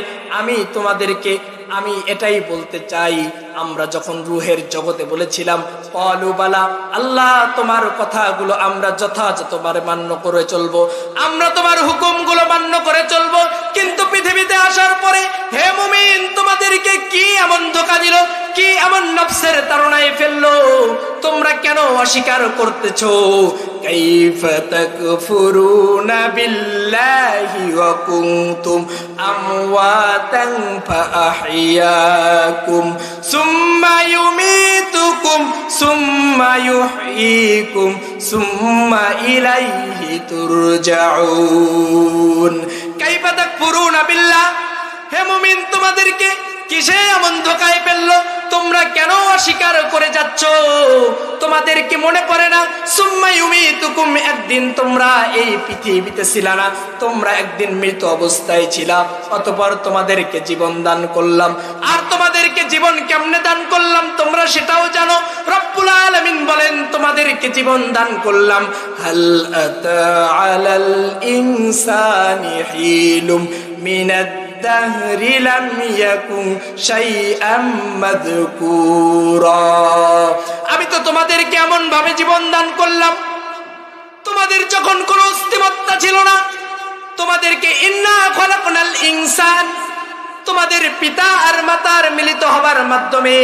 আমি এটাই বলতে চাই, আমরা যখন রুহের জগতে বলেছিলাম ক্বালু বালা, আল্লাহ তোমার কথাগুলো আমরা যথাযথভাবে মান্য করে চলবো, আমরা তোমার হুকুমগুলো মান্য করে চলবো। কিন্তু পৃথিবীতে আসার পরে হে মুমিন, তোমাদেরকে কি এমন ধোঁকা দিল, কি এমন নফসের তাড়নায় ফেললো, তোমরা কেন অস্বীকার করতেছো? কাইফা তাকফুরুনা বিল্লাহি ওয়া কুনতুম আমওয়াতান ফাআহইয়াকুম সুম্মা ইউমীতুকুম সুম্মা ইউহয়ীকুম সুম্মা ইলাইহি তুরজাউন। কাইফা তাকফুরুনা বিল্লাহ, হে মুমিন, তোমাদেরকে কিসে এমন ধোঁকায় ফেললো? তোমরা কেন অস্বীকার করে যাচ্ছ? তোমাদের কি মনে পড়ে না? সুম্মা ইউমীতুকুম, একদিন তোমরা এই পৃথিবীতে ছিলা না, তোমরা একদিন মৃত অবস্থায় ছিলা, অতঃপর তোমাদেরকে জীবন দান করলাম। আর তোমাদেরকে জীবন কেমনে দান করলাম তোমরা সেটাও জানো। রব্বুল আলামিন বলেন, তোমাদেরকে জীবন দান করলাম। হাল আতা আলাল ইনসানি হিলুম মিনাদ দাহরি লাম ইয়াকুন শাইআম মাযকুরা। আমি তো তোমাদেরকে এমন ভাবে জীবন দান করলাম, তোমাদের যখন কোনো অস্তিত্ব ছিল না, তোমাদেরকে ইন্না খলাকনাল ইনসান, তোমাদের পিতা আর মাতার মিলিত হবার মাধ্যমে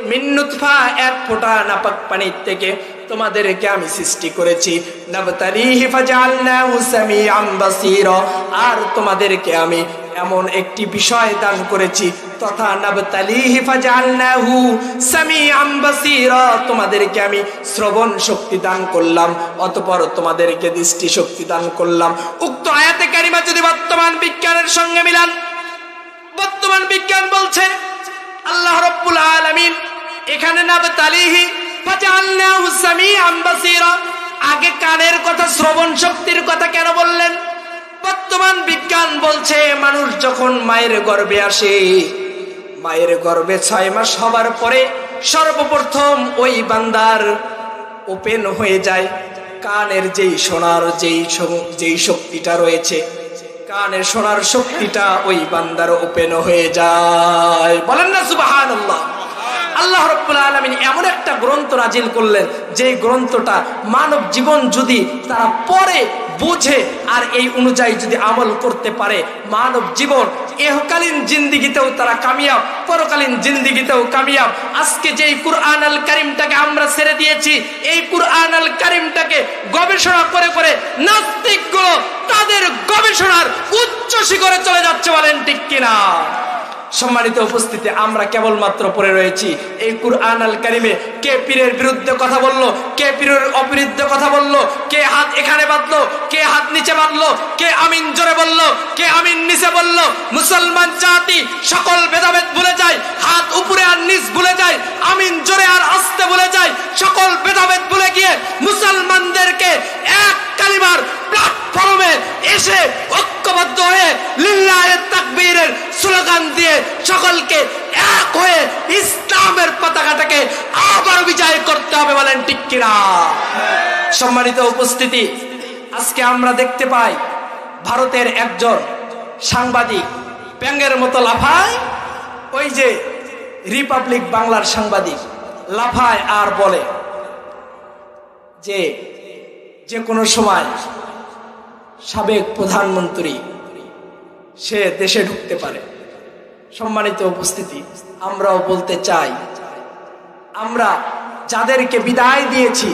মিন নুতফা, এক ফোঁটা নাপাক পানির থেকে তোমাদেরকে আমি সৃষ্টি করেছি। নাবতালিহি ফাজআলনাহু সামিআম বাসীরা, আর তোমাদেরকে আমি এমন একটি বিষয় দান করেছি, তথা নাবতালিহি ফাজআলনাহু সামিআম বাসীরা, তোমাদেরকে আমি শ্রবণ শক্তি দান করলাম, অতঃপর তোমাদেরকে দৃষ্টি শক্তি দান করলাম। উক্ত আয়াতে কারিমা যদি বর্তমান বিজ্ঞানের সঙ্গে মিলান, বর্তমান বিজ্ঞান বলছে আল্লাহ রাব্বুল আলামিন এখানে নাবতালিহি ফাজআলনাহু সামিআম বাসীরা, আগে কানের কথা, শ্রবণ শক্তির কথা কেন বললেন? বর্তমান বিজ্ঞান বলছে মানুষ যখন মায়ের গর্ভে আসে, মায়ের গর্ভে 6 মাস হবার পরে সর্বপ্রথম ওই বান্দার ওপেন হয়ে যায় কানের যেই শোনার যেই শক্তিটা রয়েছে, কানের শোনার শক্তিটা ওই বান্দার ওপেন হয়ে যায়। বলেন না সুবহানাল্লাহ। আল্লাহ রাব্বুল আলামিন এমন একটা গ্রন্থ নাজিল করলেন, যে গ্রন্থটা মানব জীবন যদি তারা পড়ে, বুঝে আর এই অনুযায়ী যদি আমল করতে পারে, মানব জীবন ইহকালীন জিন্দেগিতেও তারা কামিয়াব, পরকালীন জিন্দেগিতেও কামিয়াব। আজকে যেই কুরআন আল কারীমটাকে আমরা ছেড়ে দিয়েছি, এই কুরআন আল কারীমটাকে গবেষণা করে করে নাস্তিকগুলো তাদের গবেষণার উচ্চ শিখরে চলে যাচ্ছে। বলেন ঠিক কিনা? সম্মানিত উপস্থিতি, আমরা কেবলমাত্র পড়ে রয়েছি এই কুরআন আল কারীমে কে পীরের বিরুদ্ধে কথা বললো, কে পীরের অবিরুদ্ধে কথা বললো, কে হাত এখানে বাঁধলো, কে হাত নিচে বাঁধলো, কে আমিন জোরে বললো, কে আমিন নিচে বললো। মুসলমান জাতি সকল ভেদাভেদ ভুলে যায়, হাত উপরে আর নিচ ভুলে যায়, আমিন জোরে আর আস্তে ভুলে যায়, সকল ভেদাভেদ ভুলে গিয়ে মুসলমানদেরকে এক কালিমার প্ল্যাটফর্মে এসে ঐক্যবদ্ধ হয়ে লিল্লাহে তাকবীরের স্লোগান দিয়ে সকলকে এক হয়ে ইসলামের পতাকাটাকে আবার বিজয় করতে হবে। বলেন ঠিক কিনা? সম্মানিত উপস্থিতি, আজকে আমরা দেখতে পাই ভারতের একজন সাংবাদিক ব্যাঙের মতো লাফায়, ওই যে রিপাবলিক বাংলার সাংবাদিক লাফায় আর বলে যে কোনো সময় সাবেক প্রধানমন্ত্রী সে দেশে ঢুকতে পারে। সম্মানিত উপস্থিতি, আমরাও বলতে চাই, আমরা যাদেরকে বিদায় দিয়েছি,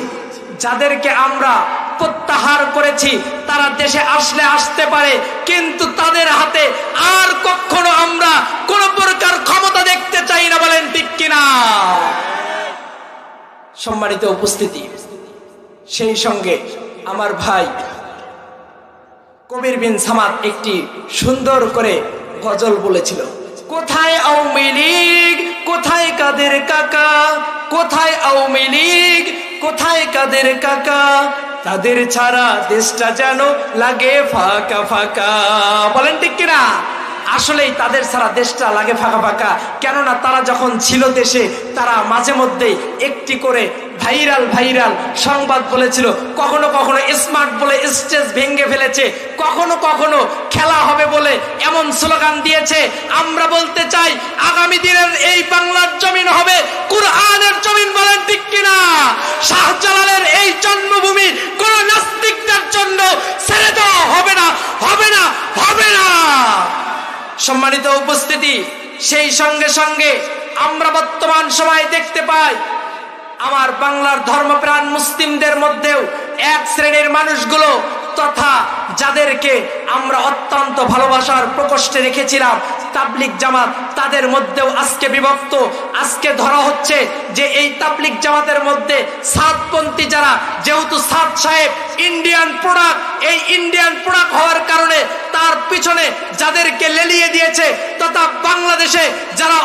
যাদেরকে আমরা প্রত্যাহার করেছি, তারা দেশে আসলে আসতে পারে, কিন্তু তাদের হাতে আর কখনো আমরা কোন প্রকার ক্ষমতা দেখতে চাই না। বলেন ঠিক কিনা? সম্মানিত উপস্থিতি, সেই সঙ্গে আমার ভাই কবির বিন সামাদ একটি সুন্দর করে গজল বলেছিল, কোথায় আওয়ামী লীগ, কোথায় কাদের কাকা, কোথায় আওয়ামী লীগ, কোথায় কাদের কাকা, তাদের ছাড়া দেশটা যেন লাগে ফাঁকা ফাঁকা। বলেন ঠিক কিনা? আসলেই তাদের ছাড়া দেশটা লাগে ফাঁকা ফাঁকা। কেননা তারা যখন ছিল দেশে, তারা মাঝে মধ্যেই একটি করে ভাইরাল সংবাদ বলেছিল, কখনো কখনো স্মার্ট বলে স্টেজ ভেঙে ফেলেছে, কখনো কখনো খেলা হবে বলে এমন স্লোগান দিয়েছে। আমরা বলতে চাই, আগামী দিনের এই বাংলার জমিন হবে কুরআনের জমিন। বলেন ঠিক কিনা? শাহজালালের এই জন্মভূমি কোন নাস্তিকদের জন্য ছেড়ে দেওয়া হবে না, হবে না, হবে না। সম্মানিত উপস্থিতি, সেই সঙ্গে সঙ্গে আমরা বর্তমান সময়ে দেখতে পাই, আমার বাংলার ধর্মপ্রাণ মুসলিমদের মধ্যেও এক শ্রেণীর মানুষগুলো তথা যাদেরকে আমরা অত্যন্ত ভালোবাসার প্রকোষ্ঠে রেখেছিলাম, তাবলিগ জামাত, তাদের মধ্যেও আজকে বিভক্ত। আজকে ধরা হচ্ছে যে এই তাবলিগ জামাতের মধ্যে সাতপন্থী যারা, যেহেতু সাত সাহেব ইন্ডিয়ান প্রোডাক্ট, এই ইন্ডিয়ান প্রোডাক্ট হওয়ার কারণে তার পিছনে যাদেরকে লেলিয়ে দিয়েছে তথা বাংলাদেশে যারা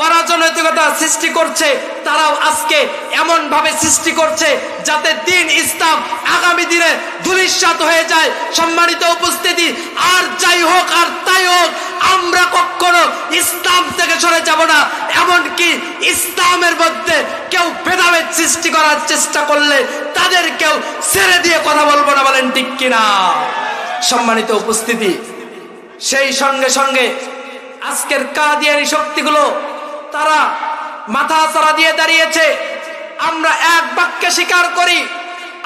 অরাজনৈতিকতা সৃষ্টি করছে, তারাও আজকে এমন ভাবে সৃষ্টি করছে যাতে দ্বীন ইসলাম আগামী দিনে ধূলিসাৎ হয়ে যায়। সম্মানিত উপস্থিতি, আর যাই হোক আর তাই হোক, আমরা কখনো ইসলাম থেকে সরে যাব না। এমনকি ইসলামের মধ্যে কেউ ভেদাভেদ সৃষ্টি করার চেষ্টা করলে তাদেরকেও ছেড়ে দিয়ে কথা বলবো না। বলেন ঠিক কিনা? সম্মানিত উপস্থিতি, সেই সঙ্গে সঙ্গে আজকের কাদিয়ানি শক্তিগুলো তারা মাথা চাড়া দিয়ে দাঁড়িয়েছে। আমরা এক বাক্যে স্বীকার করি,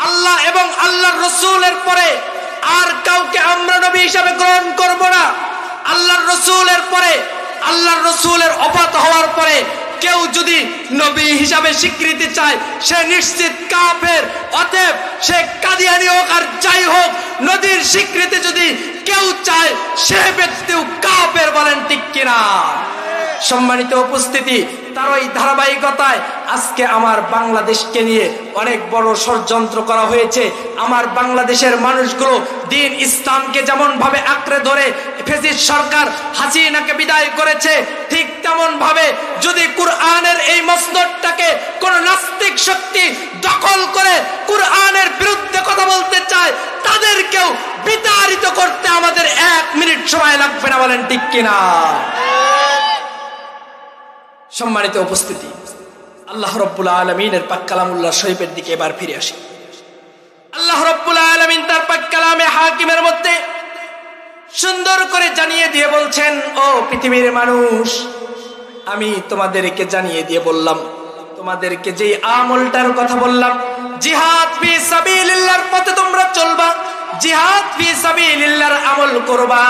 আল্লাহ এবং আল্লাহর রসুলের পরে আর কাউকে আমরা নবী হিসাবে গ্রহণ করব না। আল্লাহর রসুলের পরে, আল্লাহর রসুলের ওফাত হওয়ার পরে কেউ যদি নবী হিসাবে স্বীকৃতি চায়, সে নিশ্চিত কাফের। অতএব সে কাদিয়ানি হোক আর যাই হোক, নবীর স্বীকৃতি যদি কেউ চায়, সে ব্যক্তিও কাফের। বলেন ঠিক কিনা? সম্মানিত উপস্থিতি, তার ওই ধারাবাহিকতায় আজকে আমার বাংলাদেশকে নিয়ে অনেক বড় ষড়যন্ত্র করা হয়েছে। আমার বাংলাদেশের মানুষগুলো দ্বীন ইসলামকে যেমন ভাবে আঁকড়ে ধরে ফ্যাসিস্ট সরকার হাসিনাকে বিদায় করেছে, ঠিক তেমন ভাবে যদি কুরআনের এই মসনদটাকে কোন নাস্তিক শক্তি দখল করে কুরআনের বিরুদ্ধে কথা বলতে চায়, তাদেরকেও বিতাড়িত করতে আমাদের 1 মিনিট সময় লাগবে না। বলেন ঠিক কিনা? সম্মানিত উপস্থিতি, আল্লাহ রাব্বুল আলামিনের পাক কালামুল্লাহ শরীফের দিকে এবার ফিরে আসি। আল্লাহ রাব্বুল আলামিন তার পাক কালামে হাকিমের মধ্যে সুন্দর করে জানিয়ে দিয়ে বলছেন, ও পৃথিবীর মানুষ, আমি তোমাদেরকে জানিয়ে দিয়ে বললাম, তোমাদেরকে যেই আমলটার কথা বললাম, জিহাদ ফি সাবিলিল্লাহর পথে তোমরা চলবা, জিহাদ ফি সাবিলিল্লাহর আমল করবা।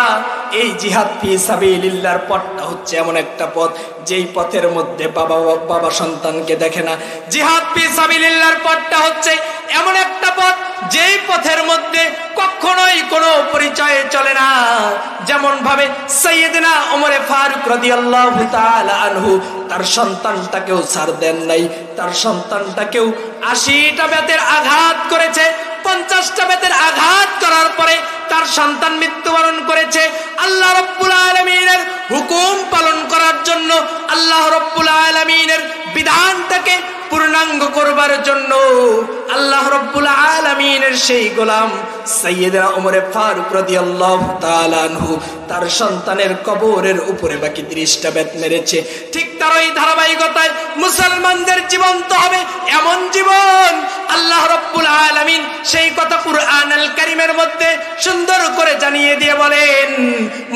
এই জিহাদ ফি সাবিলিল্লাহর পথটা হচ্ছে এমন একটা পথ যেই পথের মধ্যে বাবা সন্তানকে দেখে না। জিহাদ ফি সাবিলিল্লাহর পথটা হচ্ছে এমন একটা পথ যেই পথের মধ্যে কখনোই কোনো পরিচয় চলে না। যেমন ভাবে সাইয়েদনা ওমর ফারুক রাদিয়াল্লাহু তাআলা আনহু তার সন্তানটাকেও ছাড় দেন নাই। তার সন্তানটাকেও 80টা বেতের আঘাত করেছে, 50টা বেতের আঘাত করার পরে তার সন্তান মৃত্যুবরণ করেছে। আল্লাহ রাব্বুল আলামিনের হুকুম পালন করার জন্য, আল্লাহ রাব্বুল আলামিনের বিধানটাকে পূর্ণাঙ্গ করবার জন্য আল্লাহ রাব্বুল আলামিনের সেই গোলাম সাইয়েদনা ওমর ফারুক রাদিয়াল্লাহু তাআলা আনহু তার সন্তানের কবরের উপরে বাকি 30টা বেত মেরেছে। ঠিক তার ওই ধারাবাহিকতায় মুসলমানদের জীবন তো হবে এমন জীবন, আল্লাহ রাব্বুল আলামিন সেই কথা কুরআনুল কারীমের মধ্যে সুন্দর করে জানিয়ে দিয়ে বলেন,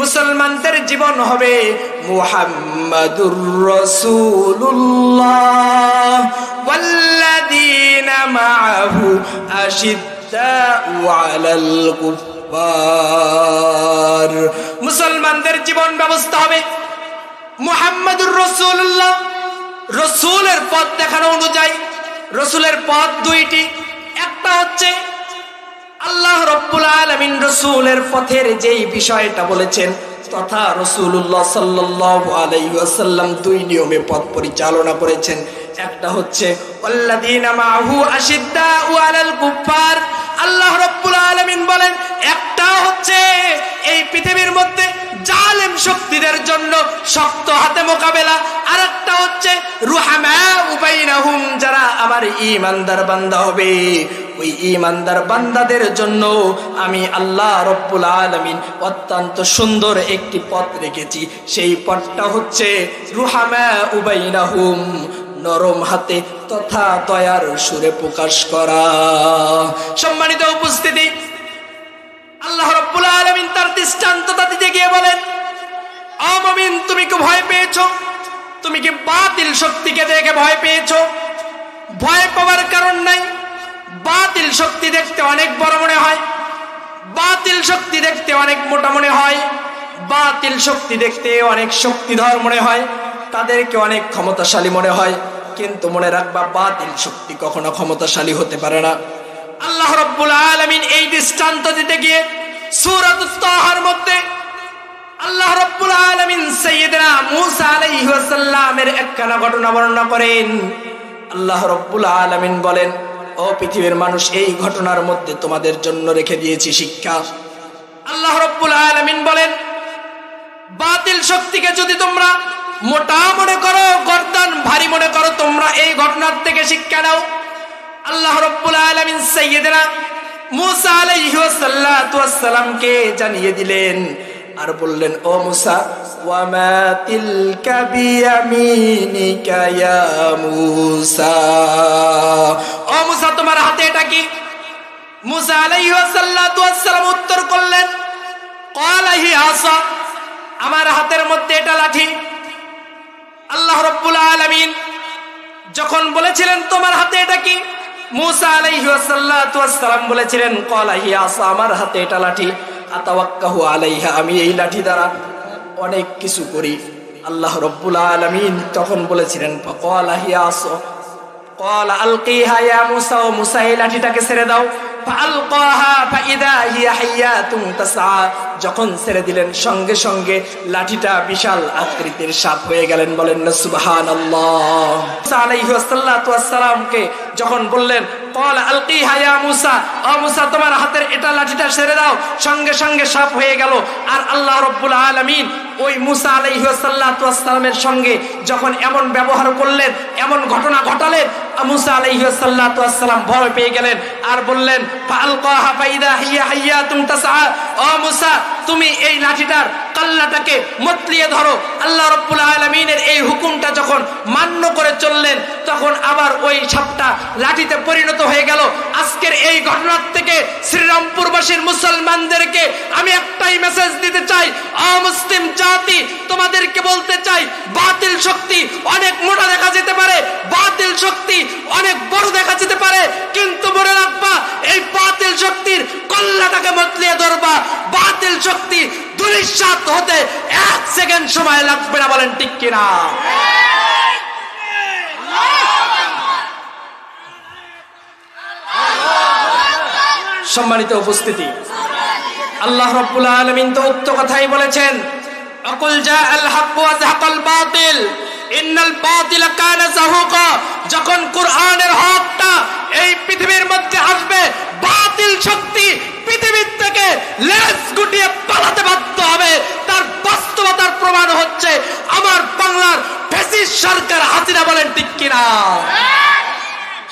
মুসলমানদের জীবন হবে মুহাম্মাদুর রাসূলুল্লাহ ওয়াল্লাযীনা মাআহু আশিদ্দাউ আলাল কুফফার। মুসলমানদের জীবন ব্যবস্থা হবে মুহাম্মাদুর রাসূলুল্লাহ, রাসূলের পথ দেখানো অনুযায়ী। রাসূলের পথ দুইটি, একটা হচ্ছে আল্লাহ রাব্বুল আলামিন রাসূলের পথের যেই বিষয়টা বলেছেন তথা রাসূলুল্লাহ সাল্লাল্লাহু আলাইহি ওয়াসাল্লাম 2 নিয়মে পথ পরিচালনা করেছেন। একটা হচ্ছে ওয়াল্লাযীনা মাআহু আশিদ্দাউ আলাল কুফফার, আল্লাহ রাব্বুল আলামিন বলেন একটা হচ্ছে এই পৃথিবীর মধ্যে জালেম শক্তিদের জন্য শক্ত হাতে মোকাবেলা, আর একটা হচ্ছে রুহামাউ বাইনাহুম, যারা আমার ঈমানদার বান্দা হবে ওই ঈমানদার বান্দাদের জন্য আমি আল্লাহ রব্বুল আলামিন অত্যন্ত সুন্দর একটি পথ রেখেছি। সেই পথটা হচ্ছে রুহামাউ বাইনাহুম, নরম হাতে তথা দয়ার সুরে প্রকাশ করা। সম্মানিত উপস্থিতি, আল্লাহ রাব্বুল আলামিন তার দৃষ্টান্তটা দিতে গিয়ে বলেন, ও মুমিন, তুমি কি ভয় পেয়েছো? তুমি কি বাতিল শক্তিকে দেখে ভয় পেয়েছো? ভয় পাওয়ার কারণ নাই। বাতিল শক্তি দেখতে অনেক বড় মনে হয়, বাতিল শক্তি দেখতে অনেক মোটা মনে হয়, বাতিল শক্তি দেখতে অনেক শক্তিধর মনে হয়, তাদেরকে অনেক ক্ষমতাশালী মনে হয়, কিন্তু মনে রাখবা বাতিল শক্তি কখনো ক্ষমতাশালী হতে পারে না। আল্লাহ রাব্বুল আলামিন এই দৃষ্টান্ত দিতে গিয়ে সূরাতুত তাহার মধ্যে আল্লাহ রাব্বুল আলামিন সাইয়্যিদনা মূসা আলাইহিস সালামের একখানা ঘটনা বর্ণনা করেন। আল্লাহ রাব্বুল আলামিন বলেন, ও পৃথিবীর মানুষ, এই ঘটনার মধ্যে তোমাদের জন্য রেখে দিয়েছি শিক্ষা। আল্লাহ রাব্বুল আলামিন বলেন, বাতিল শক্তিকে যদি তোমরা মোটা মনে করো, গর্দান ভারী মনে করো, তোমরা এই ঘটনার থেকে শিক্ষা নাও। আল্লাহ রাব্বুল আলামিন সাইয়্যিদনা মূসা আলাইহিস সালামকে জানিয়ে দিলেন আর বললেন, ও মূসা, ওয়া মা তিলকা বিয়ামিনিকা ইয়া মূসা, ও মূসা তোমার হাতে এটা কি? মূসা আলাইহিস সালাম উত্তর করলেন, ক্বালা হি আসা, আমার হাতের মধ্যে এটা লাঠি। আল্লাহ রাব্বুল আলামিন যখন বলেছিলেন তোমার হাতে এটা কি, মূসা আলাইহিস সালাম বলেছিলেন, ক্বালা হি আসা, আমার হাতে এটা লাঠি, আতাওয়াক্কাহু আলাইহা, আমি এই লাঠি দ্বারা অনেক কিছু করি। আল্লাহ রাব্বুল আলামিন তখন বলেছিলেন, ক্বালা হি আসা, ক্বালা আলকিহা ইয়া মূসা, ও মূসা এই লাঠিটাকে ছেড়ে দাও। ফাআলকাহা ফাইদা হিয়া হাইয়াতুন তাসআ, যখন ছেড়ে দিলেন সঙ্গে সঙ্গে লাঠিটা বিশাল আকৃতির সাপ হয়ে গেলেন। বলেন না সুবহানাল্লাহ। মূসা আলাইহিস সালামকে যখন বললেন, ক্বালা আলকিহা ইয়া মূসা, ও মূসা তোমার হাতের এটা লাঠিটা ছেড়ে দাও, সঙ্গে সঙ্গে সাপ হয়ে গেল। আর আল্লাহ রাব্বুল আলামিন ওই মূসা আলাইহিস সালামের সঙ্গে যখন এমন ব্যবহার করলেন, এমন ঘটনা ঘটালেন, মূসা আলাইহিস সালাম ভয় পেয়ে গেলেন আর বললেন, ফাআলকাহা ফাইদা হিয়া হাইয়াতুন তাসআ, ও মূসা তুমি এই লাঠিটার কাল্লাটাকে মতলিয়ে ধরো। আল্লাহ রাব্বুল আলামিনের এই হুকুমটা যখন মান্য করে চললেন, তখন আবার ওই সাপটা লাঠিতে পরিণত হয়ে গেল। আজকের এই ঘটনার থেকে শ্রীরামপুরবাসীর মুসলমানদেরকে আমি একটাই মেসেজ দিতে চাই, অমুসলিম জাতি তোমাদেরকে বলতে চাই, বাতিল শক্তি অনেক মোটা দেখা যেতে পারে, বাতিল শক্তি অনেক বড় দেখা যেতে পারে, কিন্তু মনে রাখবা এই বাতিল শক্তির কল্লাটাকে মতলিয়ে ধরবা। বাতিল শক্তি ধূলিসাৎ হতে 1 সেকেন্ড সময় লাগবে না। বলেন ঠিক কিনা? সম্মানিত উপস্থিতি, আল্লাহ রাব্বুল আলামিন তো উক্ত কথাই বলেছেন, আকুল জাআল হক ওয়া যাহাকাল বাতিল ইন্নাল বাতিলা কানা যাহুকা। যখন কোরআনের হকটা এই পৃথিবীর মধ্যে আসবে, বাতিল শক্তি পৃথিবীর থেকে লেজ গুটিয়ে পালাতে বাধ্য হবে। তার বাস্তবতার প্রমাণ হচ্ছে আমার বাংলার ফ্যাসিস্ট সরকার হাসিনা। বলেন ঠিক কিনা?